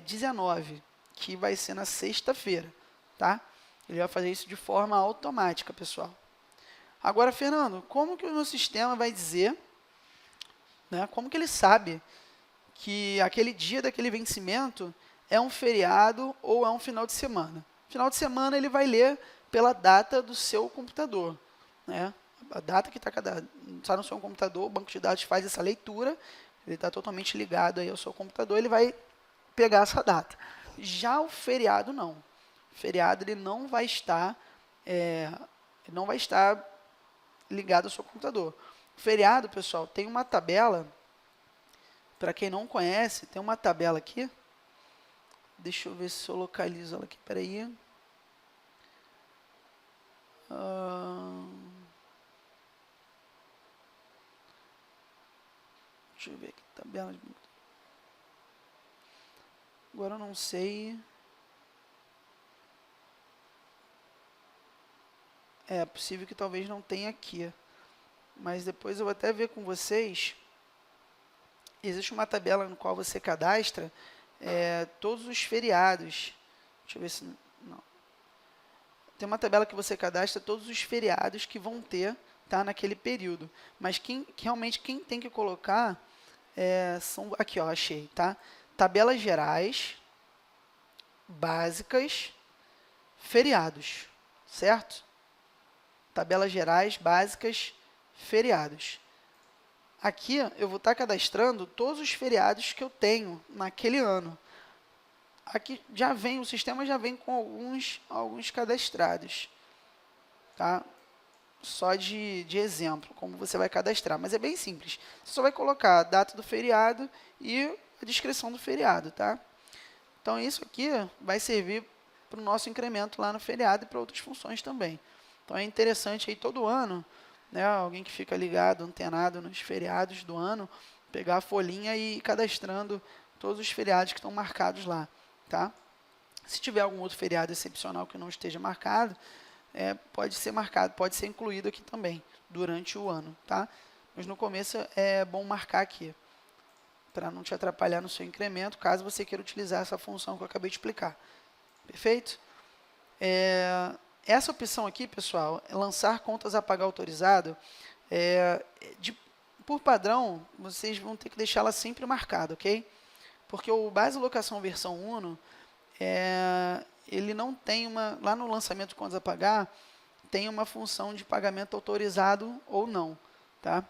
19, que vai ser na sexta-feira. Tá? Ele vai fazer isso de forma automática, pessoal. Agora, Fernando, como que o meu sistema vai dizer, né, como que ele sabe que aquele dia daquele vencimento é um feriado ou é um final de semana? Final de semana ele vai ler pela data do seu computador. Né? A data que está no seu computador, o banco de dados faz essa leitura, ele está totalmente ligado aí ao seu computador, ele vai pegar essa data. Já o feriado não. O feriado ele não vai estar ligado ao seu computador. O feriado, pessoal, tem uma tabela, para quem não conhece, tem uma tabela aqui. Deixa eu ver se eu localizo ela aqui, peraí. Deixa eu ver aqui, tabela. Agora eu não sei. É possível que talvez não tenha aqui. Mas depois eu vou até ver com vocês. Existe uma tabela no qual você cadastra todos os feriados. Deixa eu ver se... Não. Tem uma tabela que você cadastra todos os feriados que vão ter, tá, naquele período. Mas realmente quem tem que colocar são... Aqui, ó, achei, tá? Tabelas gerais, básicas, feriados, certo? Tabelas gerais, básicas, feriados. Aqui eu vou estar cadastrando todos os feriados que eu tenho naquele ano. Aqui já vem, o sistema já vem com alguns cadastrados. Tá? Só de exemplo, como você vai cadastrar. Mas é bem simples. Você só vai colocar a data do feriado e a descrição do feriado. Tá? Então, isso aqui vai servir para o nosso incremento lá no feriado e para outras funções também. Então, é interessante aí todo ano, né, alguém que fica ligado, antenado nos feriados do ano, pegar a folhinha e ir cadastrando todos os feriados que estão marcados lá. Tá? Se tiver algum outro feriado excepcional que não esteja marcado, pode ser marcado, pode ser incluído aqui também, durante o ano. Tá? Mas no começo é bom marcar aqui, para não te atrapalhar no seu incremento, caso você queira utilizar essa função que eu acabei de explicar. Perfeito? Essa opção aqui, pessoal, é lançar contas a pagar autorizado. Por padrão, vocês vão ter que deixá-la sempre marcada, ok? Porque o Base Locação versão 1, ele não tem lá no lançamento de contas a pagar, tem uma função de pagamento autorizado ou não. Tá?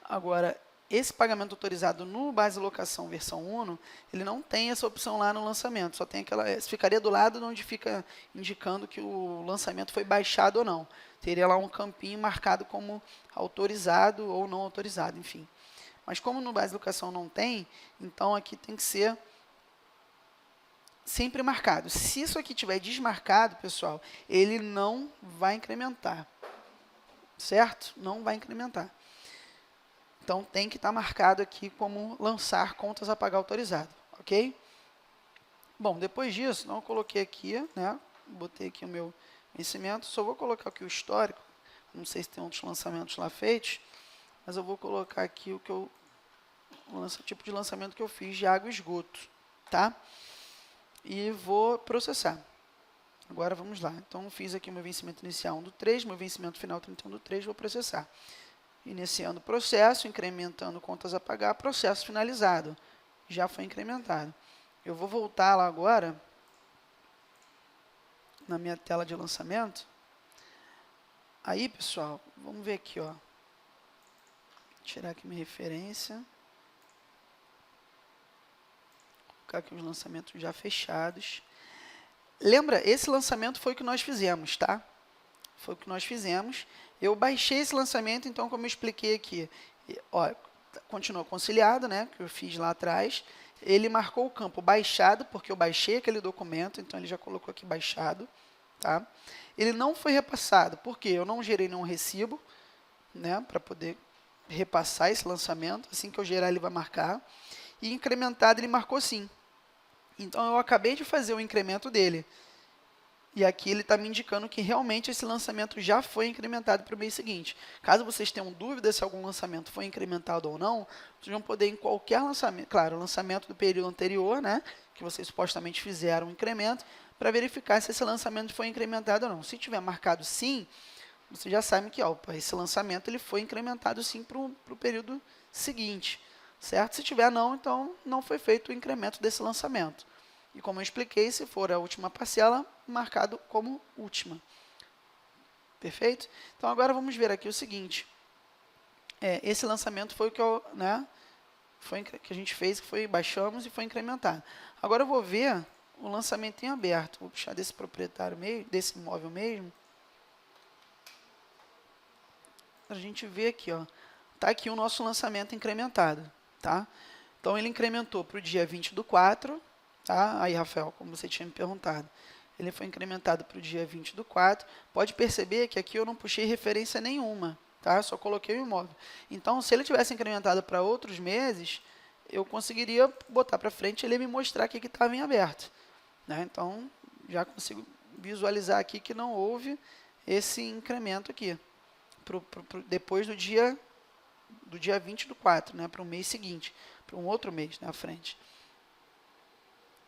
Agora, esse pagamento autorizado no Base Locação versão 1, ele não tem essa opção lá no lançamento, só tem aquela, ficaria do lado onde fica indicando que o lançamento foi baixado ou não. Teria lá um campinho marcado como autorizado ou não autorizado, enfim. Mas como no Base Locação não tem, então aqui tem que ser sempre marcado. Se isso aqui tiver desmarcado, pessoal, ele não vai incrementar. Certo? Não vai incrementar. Então, tem que estar marcado aqui como lançar contas a pagar autorizado, ok? Bom, depois disso, então eu coloquei aqui, né? Botei aqui o meu vencimento, só vou colocar aqui o histórico, não sei se tem outros lançamentos lá feitos, mas eu vou colocar aqui o tipo de lançamento que eu fiz de água e esgoto, tá? E vou processar. Agora, vamos lá. Então, eu fiz aqui o meu vencimento inicial 1/3, meu vencimento final 31/3, vou processar. Iniciando o processo, incrementando contas a pagar, processo finalizado. Já foi incrementado. Eu vou voltar lá agora na minha tela de lançamento. Aí, pessoal, vamos ver aqui, ó. Tirar aqui minha referência. Colocar aqui os lançamentos já fechados. Lembra, esse lançamento foi o que nós fizemos, tá? Foi o que nós fizemos. Eu baixei esse lançamento, então, como eu expliquei aqui, ó, continuou conciliado, né, que eu fiz lá atrás. Ele marcou o campo baixado, porque eu baixei aquele documento, então ele já colocou aqui baixado, tá? Ele não foi repassado, porque eu não gerei nenhum recibo, né, para poder repassar esse lançamento. Assim que eu gerar, ele vai marcar. E incrementado, ele marcou sim. Então, eu acabei de fazer o incremento dele. E aqui ele está me indicando que realmente esse lançamento já foi incrementado para o mês seguinte. Caso vocês tenham dúvida se algum lançamento foi incrementado ou não, vocês vão poder em qualquer lançamento, claro, o lançamento do período anterior, né, que vocês supostamente fizeram um incremento, para verificar se esse lançamento foi incrementado ou não. Se tiver marcado sim, você já sabe que opa, esse lançamento ele foi incrementado sim para o período seguinte, certo? Se tiver não, então não foi feito o incremento desse lançamento. E como eu expliquei, se for a última parcela, marcado como última. Perfeito? Então, agora vamos ver aqui o seguinte. Esse lançamento foi o que, que a gente fez, que foi, baixamos e foi incrementado. Agora eu vou ver o lançamento em aberto. Vou puxar desse proprietário mesmo, desse imóvel mesmo. A gente vê aqui, ó. Está aqui o nosso lançamento incrementado. Tá? Então, ele incrementou para o dia 20/4. Tá? Aí, Rafael, como você tinha me perguntado, ele foi incrementado para o dia 20/4. Pode perceber que aqui eu não puxei referência nenhuma, tá? Só coloquei o imóvel. Então, se ele tivesse incrementado para outros meses, eu conseguiria botar para frente e ele me mostrar aqui que estava em aberto, né? Então, já consigo visualizar aqui que não houve esse incremento aqui, depois do dia 20/4, né? Para o mês seguinte, para um outro mês na frente.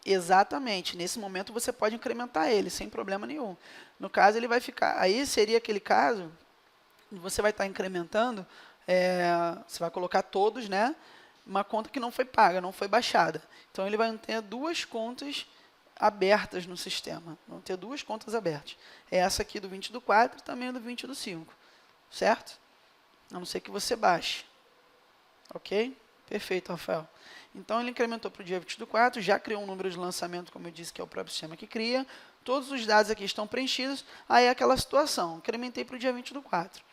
Exatamente, nesse momento você pode incrementar ele, sem problema nenhum. No caso, ele vai ficar, aí seria aquele caso, você vai estar incrementando, você vai colocar todos, né, uma conta que não foi paga, não foi baixada. Então, ele vai ter duas contas abertas no sistema, vão ter duas contas abertas. Essa aqui do 20/4 e também do 20/5, certo? A não ser que você baixe. Ok? Perfeito, Rafael. Então, ele incrementou para o dia 20/4, já criou um número de lançamento, como eu disse, que é o próprio sistema que cria. Todos os dados aqui estão preenchidos. Aí é aquela situação, incrementei para o dia 20/4.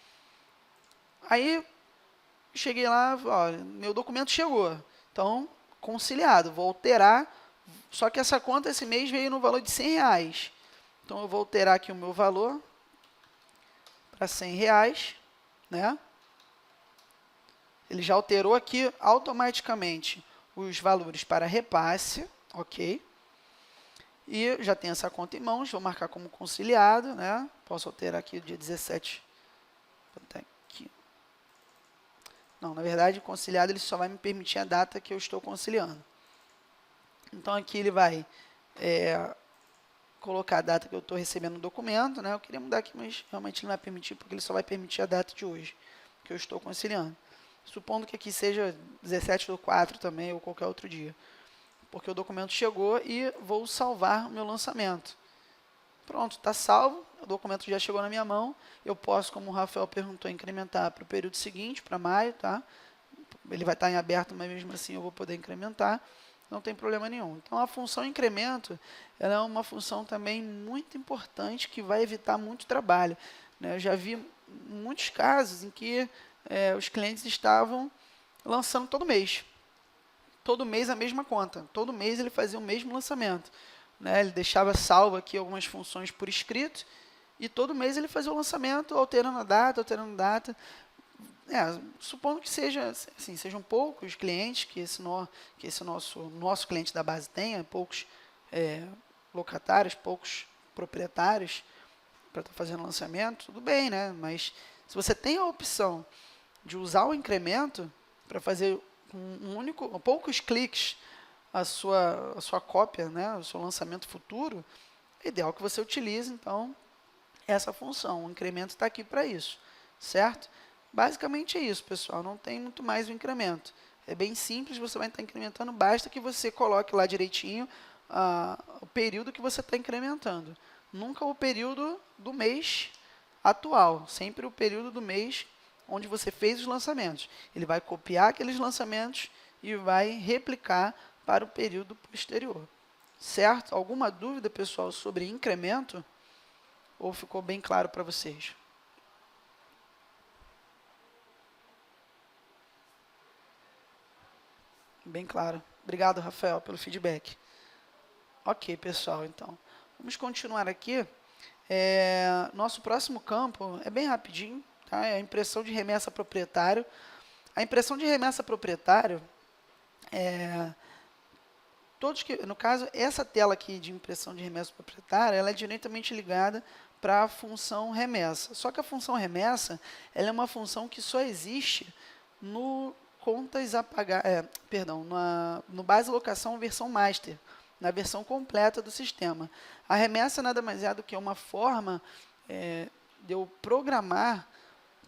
Aí, cheguei lá, ó, meu documento chegou. Então, conciliado, vou alterar. Só que essa conta, esse mês, veio no valor de R$100. Então, eu vou alterar aqui o meu valor para R$100, né? Ele já alterou aqui automaticamente os valores para repasse, ok? E já tem essa conta em mãos, vou marcar como conciliado, né? Posso alterar aqui o dia 17. Vou botar aqui. Não, na verdade, conciliado ele só vai me permitir a data que eu estou conciliando. Então, aqui ele vai colocar a data que eu estou recebendo o documento, né? Eu queria mudar aqui, mas realmente não vai permitir, porque ele só vai permitir a data de hoje, que eu estou conciliando. Supondo que aqui seja 17/4 também, ou qualquer outro dia. Porque o documento chegou e vou salvar o meu lançamento. Pronto, está salvo, o documento já chegou na minha mão. Eu posso, como o Rafael perguntou, incrementar para o período seguinte, para maio, tá? Ele vai estar em aberto, mas mesmo assim eu vou poder incrementar. Não tem problema nenhum. Então, a função incremento ela é uma função também muito importante que vai evitar muito trabalho, né? Eu já vi muitos casos em que os clientes estavam lançando todo mês. Todo mês a mesma conta. Todo mês ele fazia o mesmo lançamento, né? Ele deixava salvo aqui algumas funções por escrito e todo mês ele fazia o lançamento, alterando a data. Supondo que sejam poucos clientes que esse nosso cliente da base tenha, poucos locatários, poucos proprietários para estar fazendo lançamento, tudo bem, né? Mas se você tem a opção de usar o incremento para fazer poucos cliques a sua cópia, né, o seu lançamento futuro, é ideal que você utilize, então, essa função. O incremento está aqui para isso, certo? Basicamente é isso, pessoal. Não tem muito mais o incremento. É bem simples, você vai estar incrementando, basta que você coloque lá direitinho o período que você está incrementando. Nunca o período do mês atual, sempre o período do mês onde você fez os lançamentos. Ele vai copiar aqueles lançamentos e vai replicar para o período posterior. Certo? Alguma dúvida, pessoal, sobre incremento? Ou ficou bem claro para vocês? Bem claro. Obrigado, Rafael, pelo feedback. Ok, pessoal, então. Vamos continuar aqui. Nosso próximo campo é bem rapidinho, tá? É a impressão de remessa proprietário. A impressão de remessa proprietário, no caso, essa tela aqui de impressão de remessa proprietária, ela é diretamente ligada para a função remessa. Só que a função remessa, ela é uma função que só existe no contas a pagar, no base locação versão master, na versão completa do sistema. A remessa nada mais é do que uma forma de eu programar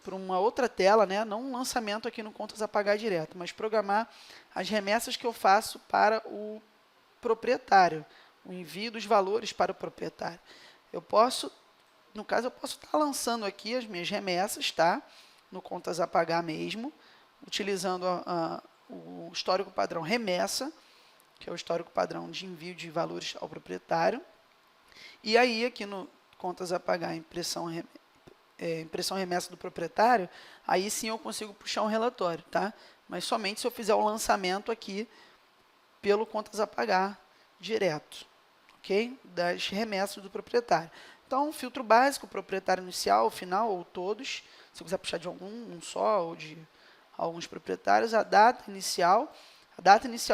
para uma outra tela, né, não um lançamento aqui no contas a pagar direto, mas programar as remessas que eu faço para o proprietário, o envio dos valores para o proprietário. Eu posso, no caso, eu posso estar lançando aqui as minhas remessas, tá? No contas a pagar mesmo, utilizando o histórico padrão remessa, que é o histórico padrão de envio de valores ao proprietário. E aí, aqui no contas a pagar, impressão remessa do proprietário, aí sim eu consigo puxar um relatório, tá? Mas somente se eu fizer o lançamento aqui pelo contas a pagar direto, ok? Das remessas do proprietário. Então, filtro básico, proprietário inicial, final ou todos. Se eu quiser puxar de um só ou de alguns proprietários, a data inicial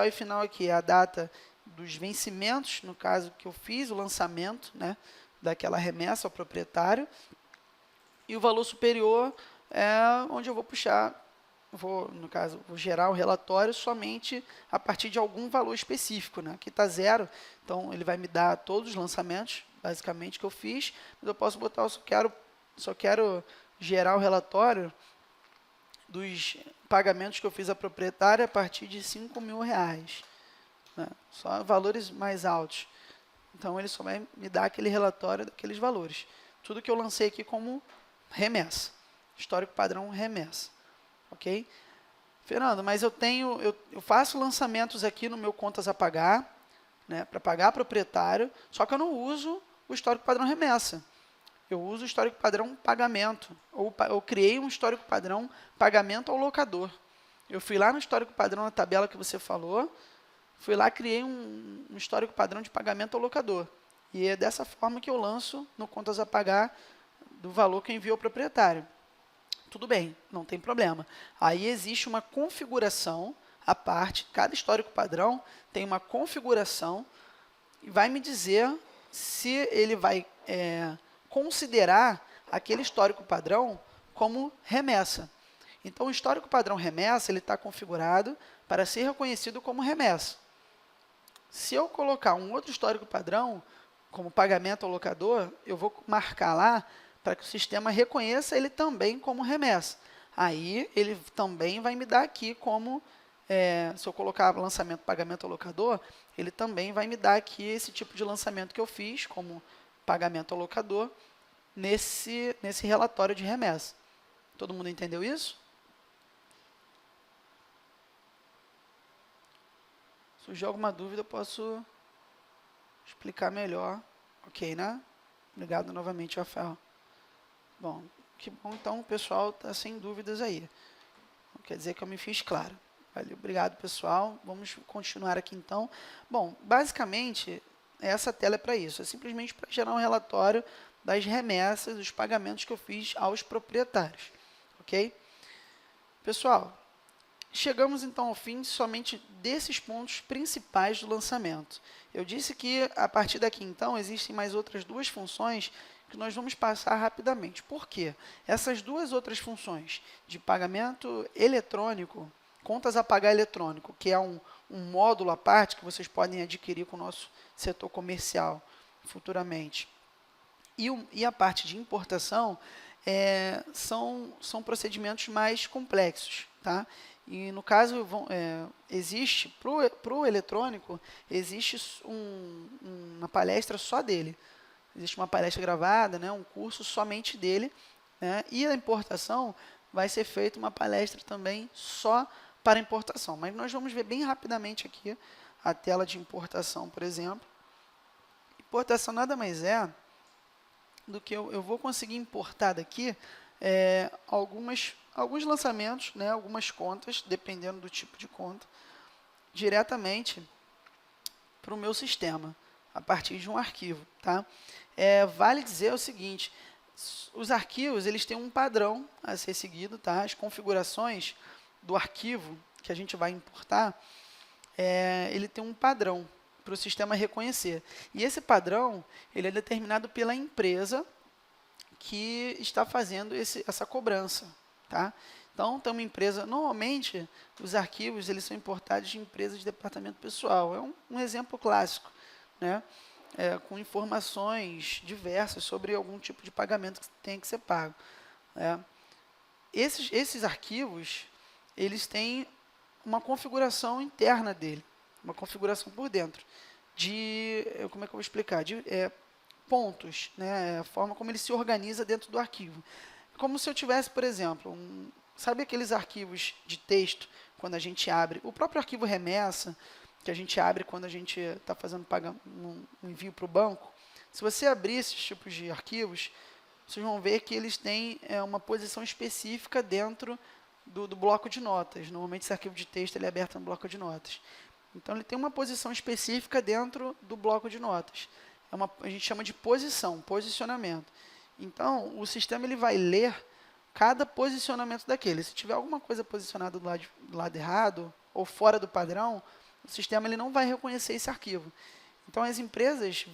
e final aqui é a data dos vencimentos, no caso que eu fiz o lançamento, né, daquela remessa ao proprietário, e o valor superior é onde eu vou puxar, no caso, vou gerar o relatório somente a partir de algum valor específico, né? Aqui está 0, então ele vai me dar todos os lançamentos, basicamente, que eu fiz, mas eu posso botar, eu só quero gerar o relatório dos pagamentos que eu fiz à proprietária a partir de R$5.000, né? Só valores mais altos. Então, ele só vai me dar aquele relatório daqueles valores. Tudo que eu lancei aqui como remessa. Histórico padrão remessa. Ok? Fernando, mas eu faço lançamentos aqui no meu contas a pagar, né, para pagar proprietário, só que eu não uso o histórico padrão remessa. Eu uso o histórico padrão pagamento, ou eu criei um histórico padrão pagamento ao locador. Eu fui lá no histórico padrão na tabela que você falou, fui lá, criei um histórico padrão de pagamento ao locador. E é dessa forma que eu lanço no contas a pagar do valor que eu envio ao proprietário. Tudo bem, não tem problema. Aí existe uma configuração à parte, cada histórico padrão tem uma configuração e vai me dizer se ele vai considerar aquele histórico padrão como remessa. Então, o histórico padrão remessa, ele está configurado para ser reconhecido como remessa. Se eu colocar um outro histórico padrão, como pagamento ao locador, eu vou marcar lá para que o sistema reconheça ele também como remessa. Aí, ele também vai me dar aqui como, se eu colocar lançamento pagamento ao locador, ele também vai me dar aqui esse tipo de lançamento que eu fiz, como pagamento ao locador, nesse relatório de remessa. Todo mundo entendeu isso? Se surgir alguma dúvida, eu posso explicar melhor. Ok, né? Obrigado novamente, Rafael. Bom, que bom, então o pessoal está sem dúvidas aí. Quer dizer que eu me fiz claro. Valeu, obrigado, pessoal. Vamos continuar aqui, então. Bom, basicamente, essa tela é para isso. É simplesmente para gerar um relatório das remessas, dos pagamentos que eu fiz aos proprietários. Ok? Pessoal, chegamos, então, ao fim somente desses pontos principais do lançamento. Eu disse que, a partir daqui, então, existem mais outras duas funções que nós vamos passar rapidamente. Por quê? Essas duas outras funções de pagamento eletrônico, contas a pagar eletrônico, que é um módulo à parte que vocês podem adquirir com o nosso setor comercial futuramente, e a parte de importação, são procedimentos mais complexos, tá? E no caso, existe, para o eletrônico, existe uma palestra só dele. Existe uma palestra gravada, né, um curso somente dele, né, e a importação vai ser feita uma palestra também só para importação. Mas nós vamos ver bem rapidamente aqui a tela de importação, por exemplo. Importação nada mais é do que eu vou conseguir importar daqui alguns lançamentos, né, algumas contas, dependendo do tipo de conta, diretamente para o meu sistema, a partir de um arquivo. Tá? Vale dizer o seguinte, os arquivos eles têm um padrão a ser seguido, tá? As configurações do arquivo que a gente vai importar, ele tem um padrão para o sistema reconhecer. E esse padrão ele é determinado pela empresa que está fazendo essa cobrança. Tá? Então, tem uma empresa, normalmente, os arquivos eles são importados de empresas de departamento pessoal. É um exemplo clássico, né? Com informações diversas sobre algum tipo de pagamento que tem que ser pago. Esses arquivos, eles têm uma configuração interna dele, uma configuração por dentro, como é que eu vou explicar? De pontos, né? A forma como ele se organiza dentro do arquivo. Como se eu tivesse, por exemplo, sabe aqueles arquivos de texto, quando a gente abre, o próprio arquivo remessa, que a gente abre quando a gente está fazendo um envio para o banco. Se você abrir esses tipos de arquivos, vocês vão ver que eles têm uma posição específica dentro do bloco de notas. Normalmente esse arquivo de texto ele é aberto no bloco de notas. Então ele tem uma posição específica dentro do bloco de notas. A gente chama de posicionamento. Então o sistema ele vai ler cada posicionamento daquele. Se tiver alguma coisa posicionada do lado errado ou fora do padrão, o sistema ele não vai reconhecer esse arquivo. Então, as empresas,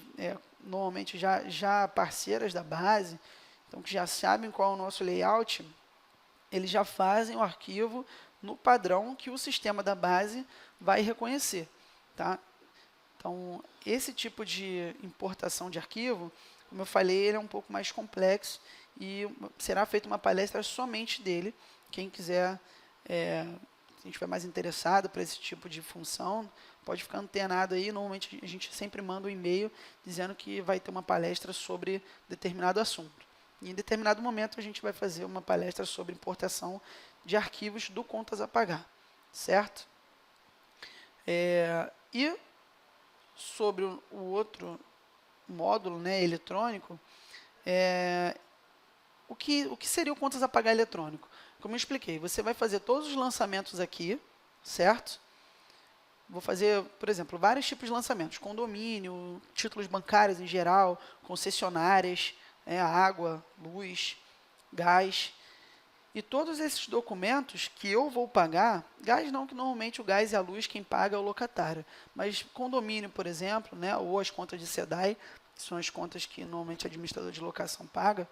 normalmente já parceiras da base, então, que já sabem qual é o nosso layout, eles já fazem o arquivo no padrão que o sistema da base vai reconhecer. Tá? Então, esse tipo de importação de arquivo, como eu falei, ele é um pouco mais complexo e será feita uma palestra somente dele. Quem quiser... se a gente estiver mais interessado para esse tipo de função, pode ficar antenado aí. Normalmente a gente sempre manda um e-mail dizendo que vai ter uma palestra sobre determinado assunto. E em determinado momento a gente vai fazer uma palestra sobre importação de arquivos do Contas a Pagar. Certo? E sobre o outro módulo, né, eletrônico, o que seria o Contas a Pagar eletrônico? Como eu expliquei, você vai fazer todos os lançamentos aqui, certo? Vou fazer, por exemplo, vários tipos de lançamentos. Condomínio, títulos bancários em geral, concessionárias, água, luz, gás. E todos esses documentos que eu vou pagar, gás não, que normalmente o gás e a luz quem paga é o locatário. Mas condomínio, por exemplo, né, ou as contas de SEDAI, que são as contas que normalmente o administrador de locação paga,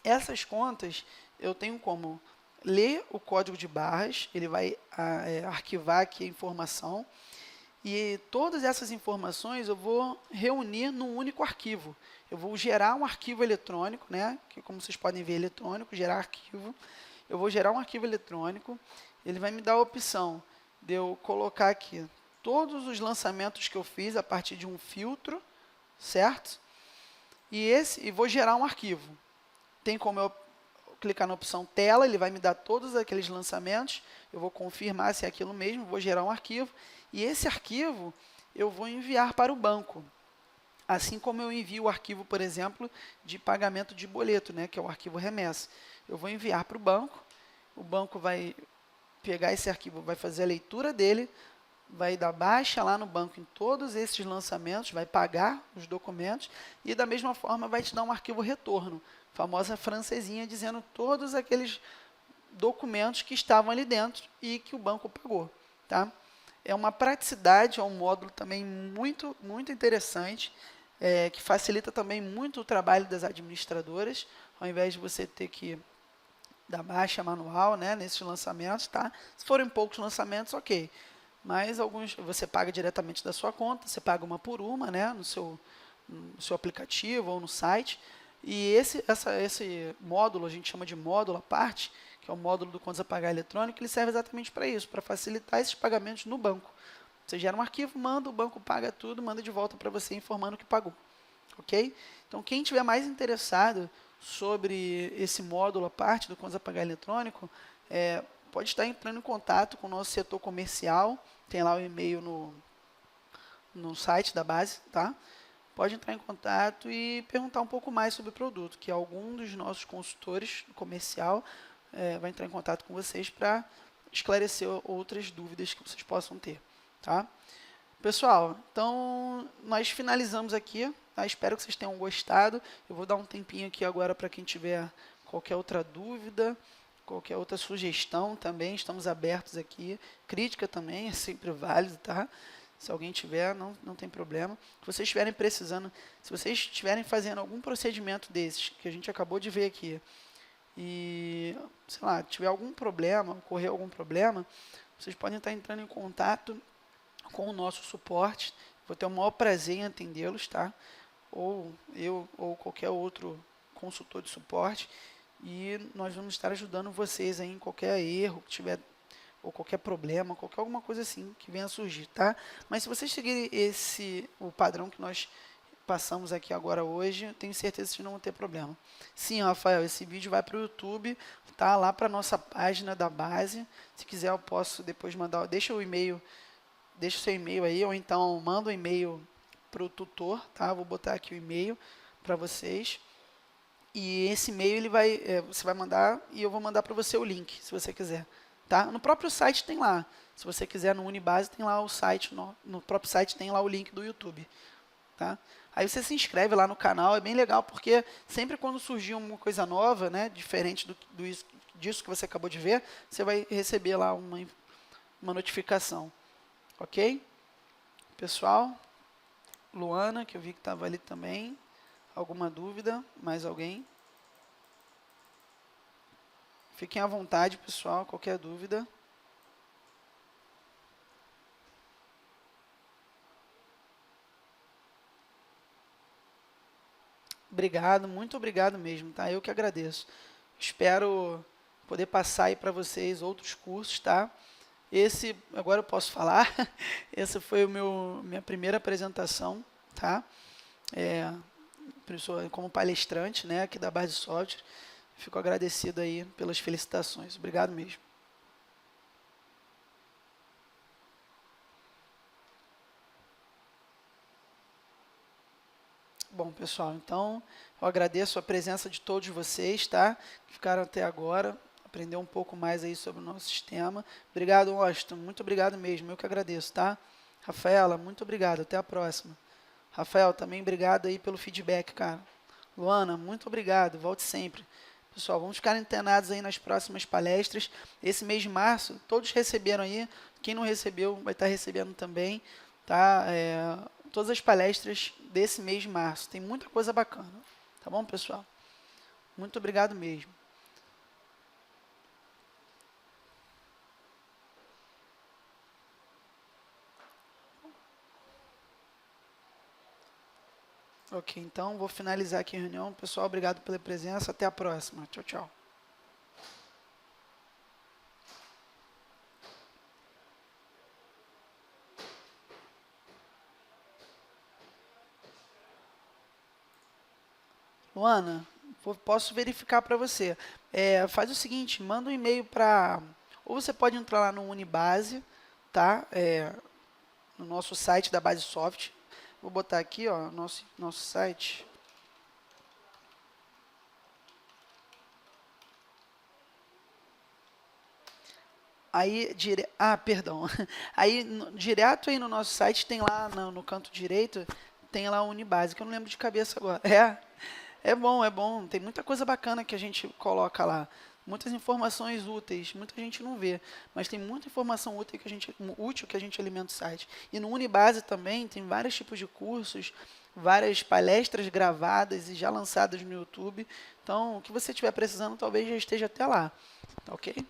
essas contas eu tenho como ler o código de barras, ele vai arquivar aqui a informação, e todas essas informações eu vou reunir num único arquivo. Eu vou gerar um arquivo eletrônico, né, que como vocês podem ver, eletrônico, gerar arquivo. Eu vou gerar um arquivo eletrônico, ele vai me dar a opção de eu colocar aqui todos os lançamentos que eu fiz a partir de um filtro, certo? E vou gerar um arquivo. Tem como eu clicar na opção tela, ele vai me dar todos aqueles lançamentos, eu vou confirmar se é aquilo mesmo, vou gerar um arquivo, e esse arquivo eu vou enviar para o banco. Assim como eu envio o arquivo, por exemplo, de pagamento de boleto, né, que é o arquivo remessa. Eu vou enviar para o banco vai pegar esse arquivo, vai fazer a leitura dele, vai dar baixa lá no banco em todos esses lançamentos, vai pagar os documentos e da mesma forma vai te dar um arquivo retorno, famosa francesinha dizendo todos aqueles documentos que estavam ali dentro e que o banco pagou. Tá? É uma praticidade, é um módulo também muito, muito interessante, que facilita também muito o trabalho das administradoras, ao invés de você ter que dar baixa manual, né, nesses lançamentos. Tá? Se forem poucos lançamentos, ok. Mas alguns você paga diretamente da sua conta, você paga uma por uma, né, no seu aplicativo ou no site. E esse módulo, a gente chama de módulo à parte, que é o módulo do Contas a Pagar eletrônico, ele serve exatamente para isso, para facilitar esses pagamentos no banco. Você gera um arquivo, manda, o banco paga tudo, manda de volta para você informando que pagou. Ok? Então, quem tiver mais interessado sobre esse módulo à parte do Contas a Pagar eletrônico, pode estar entrando em contato com o nosso setor comercial, tem lá o e-mail no site da base, tá? Pode entrar em contato e perguntar um pouco mais sobre o produto, que algum dos nossos consultores comercial vai entrar em contato com vocês para esclarecer outras dúvidas que vocês possam ter, tá? Pessoal, então nós finalizamos aqui, tá? Espero que vocês tenham gostado. Eu vou dar um tempinho aqui agora para quem tiver qualquer outra dúvida, qualquer outra sugestão também, estamos abertos aqui. Crítica também é sempre válido, tá? Se alguém tiver, não tem problema. Se vocês estiverem precisando, se vocês estiverem fazendo algum procedimento desses, que a gente acabou de ver aqui, e, sei lá, tiver algum problema, ocorrer algum problema, vocês podem estar entrando em contato com o nosso suporte. Vou ter o maior prazer em atendê-los, tá? Ou eu, ou qualquer outro consultor de suporte. E nós vamos estar ajudando vocês aí em qualquer erro que tiver, ou qualquer problema, qualquer alguma coisa assim que venha a surgir, tá? Mas se vocês seguirem o padrão que nós passamos aqui agora hoje, eu tenho certeza que vocês não vão ter problema. Sim, Rafael, esse vídeo vai para o YouTube, tá? Lá para nossa página da base. Se quiser, eu posso depois mandar, deixa o seu e-mail aí, ou então manda um e-mail para o tutor, tá? Vou botar aqui o e-mail para vocês. E esse e-mail você vai mandar e eu vou mandar para você o link, se você quiser. Tá? No próprio site tem lá. Se você quiser no Unibase, tem lá o site, no próprio site tem lá o link do YouTube. Tá? Aí você se inscreve lá no canal, é bem legal, porque sempre quando surgir uma coisa nova, né, diferente disso que você acabou de ver, você vai receber lá uma notificação. Ok? Pessoal, Luana, que eu vi que estava ali também. Alguma dúvida? Mais alguém? Fiquem à vontade, pessoal, qualquer dúvida. Obrigado, muito obrigado mesmo, tá? Eu que agradeço. Espero poder passar aí para vocês outros cursos, tá? Esse, agora eu posso falar, essa foi minha primeira apresentação, tá? Como palestrante, né, aqui da Base Software. Fico agradecido aí pelas felicitações. Obrigado mesmo. Bom, pessoal, então eu agradeço a presença de todos vocês, tá? Que ficaram até agora, aprender um pouco mais aí sobre o nosso sistema. Obrigado, Washington, muito obrigado mesmo, eu que agradeço, tá? Rafaela, muito obrigado, até a próxima. Rafael, também obrigado aí pelo feedback, cara. Luana, muito obrigado, volte sempre. Pessoal, vamos ficar antenados aí nas próximas palestras. Esse mês de março, todos receberam aí. Quem não recebeu, vai estar recebendo também, tá? Todas as palestras desse mês de março. Tem muita coisa bacana. Tá bom, pessoal? Muito obrigado mesmo. Ok, então vou finalizar aqui a reunião. Pessoal, obrigado pela presença. Até a próxima. Tchau, tchau. Luana, posso verificar para você. Faz o seguinte, manda um e-mail para... Ou você pode entrar lá no Unibase, tá? No nosso site da Base Soft. Vou botar aqui, ó, nosso site. Aí, perdão. Aí, direto aí no nosso site, tem lá no canto direito, tem lá o Unibase, que eu não lembro de cabeça agora. É bom, é bom. Tem muita coisa bacana que a gente coloca lá. Muitas informações úteis, muita gente não vê, mas tem muita informação útil que a gente alimenta o site. E no Unibase também tem vários tipos de cursos, várias palestras gravadas e já lançadas no YouTube. Então, o que você estiver precisando, talvez já esteja até lá. Tá ok?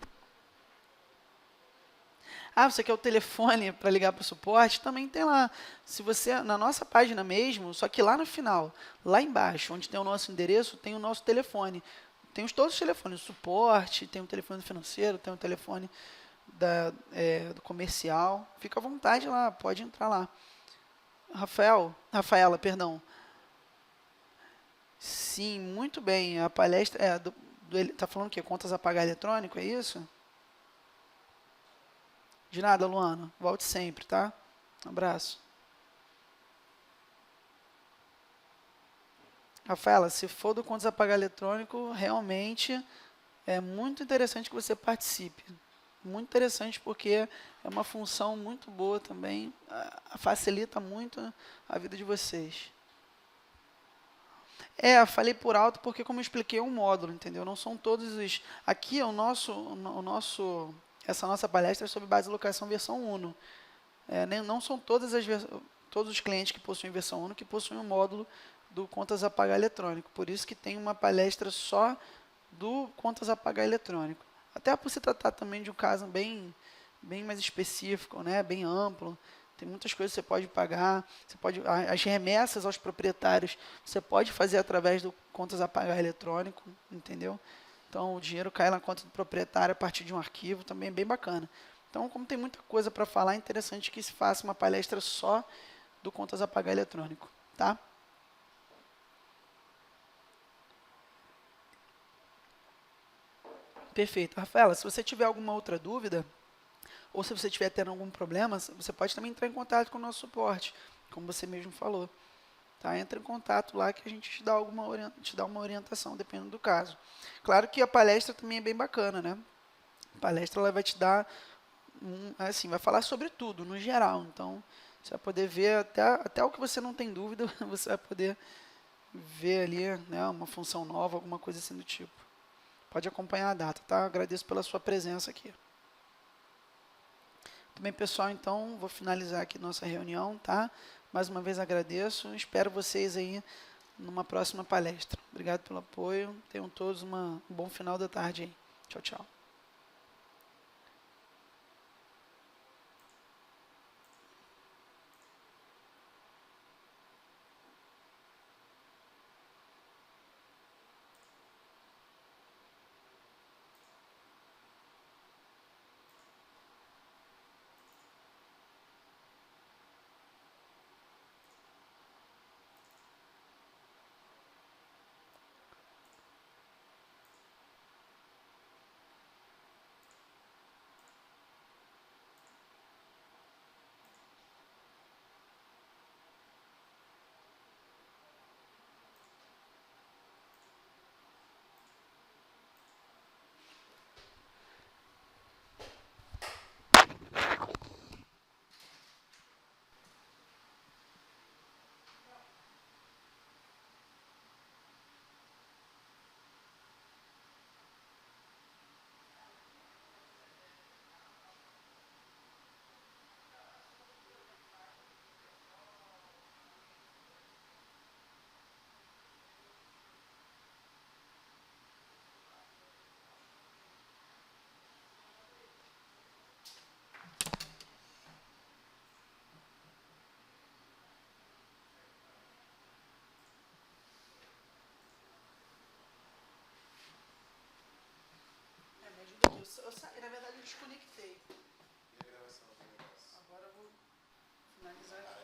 Ah, você quer o telefone para ligar para o suporte? Também tem lá. Se você, na nossa página mesmo, só que lá no final, lá embaixo, onde tem o nosso endereço, tem o nosso telefone. Tem todos os telefones, suporte, tem o telefone financeiro, tem o telefone do comercial. Fica à vontade lá, pode entrar lá. Rafaela, perdão. Sim, muito bem. A palestra ele tá falando o quê? Contas a pagar eletrônico, é isso? De nada, Luana. Volte sempre, tá? Um abraço. Rafaela, se for do contas a pagar eletrônico, realmente é muito interessante que você participe. Muito interessante porque é uma função muito boa também, facilita muito a vida de vocês. Falei por alto porque, como eu expliquei, é um módulo, entendeu? Não são todos os. Aqui é essa nossa palestra é sobre base de locação versão Uno. Não são todos os clientes que possuem versão Uno que possuem o módulo do contas a pagar eletrônico. Por isso que tem uma palestra só do contas a pagar eletrônico. Até por se tratar também de um caso bem mais específico, né? Bem amplo. Tem muitas coisas que você pode pagar. As remessas aos proprietários você pode fazer através do contas a pagar eletrônico, entendeu? Então o dinheiro cai na conta do proprietário a partir de um arquivo, também é bem bacana. Então, como tem muita coisa para falar, é interessante que se faça uma palestra só do contas a pagar eletrônico, tá? Perfeito. Rafaela, se você tiver alguma outra dúvida, ou se você estiver tendo algum problema, você pode também entrar em contato com o nosso suporte, como você mesmo falou. Tá? Entra em contato lá que a gente te dá uma orientação, dependendo do caso. Claro que a palestra também é bem bacana, né? A palestra ela vai te dar, assim, vai falar sobre tudo, no geral. Então, você vai poder ver até o que você não tem dúvida, você vai poder ver ali, né, uma função nova, alguma coisa assim do tipo. Pode acompanhar a data, tá? Agradeço pela sua presença aqui. Também, pessoal, então, vou finalizar aqui nossa reunião, tá? Mais uma vez agradeço. Espero vocês aí numa próxima palestra. Obrigado pelo apoio. Tenham todos um bom final da tarde aí. Tchau, tchau. Me ajuda aqui. Na verdade, eu desconectei. Agora eu vou finalizar aqui.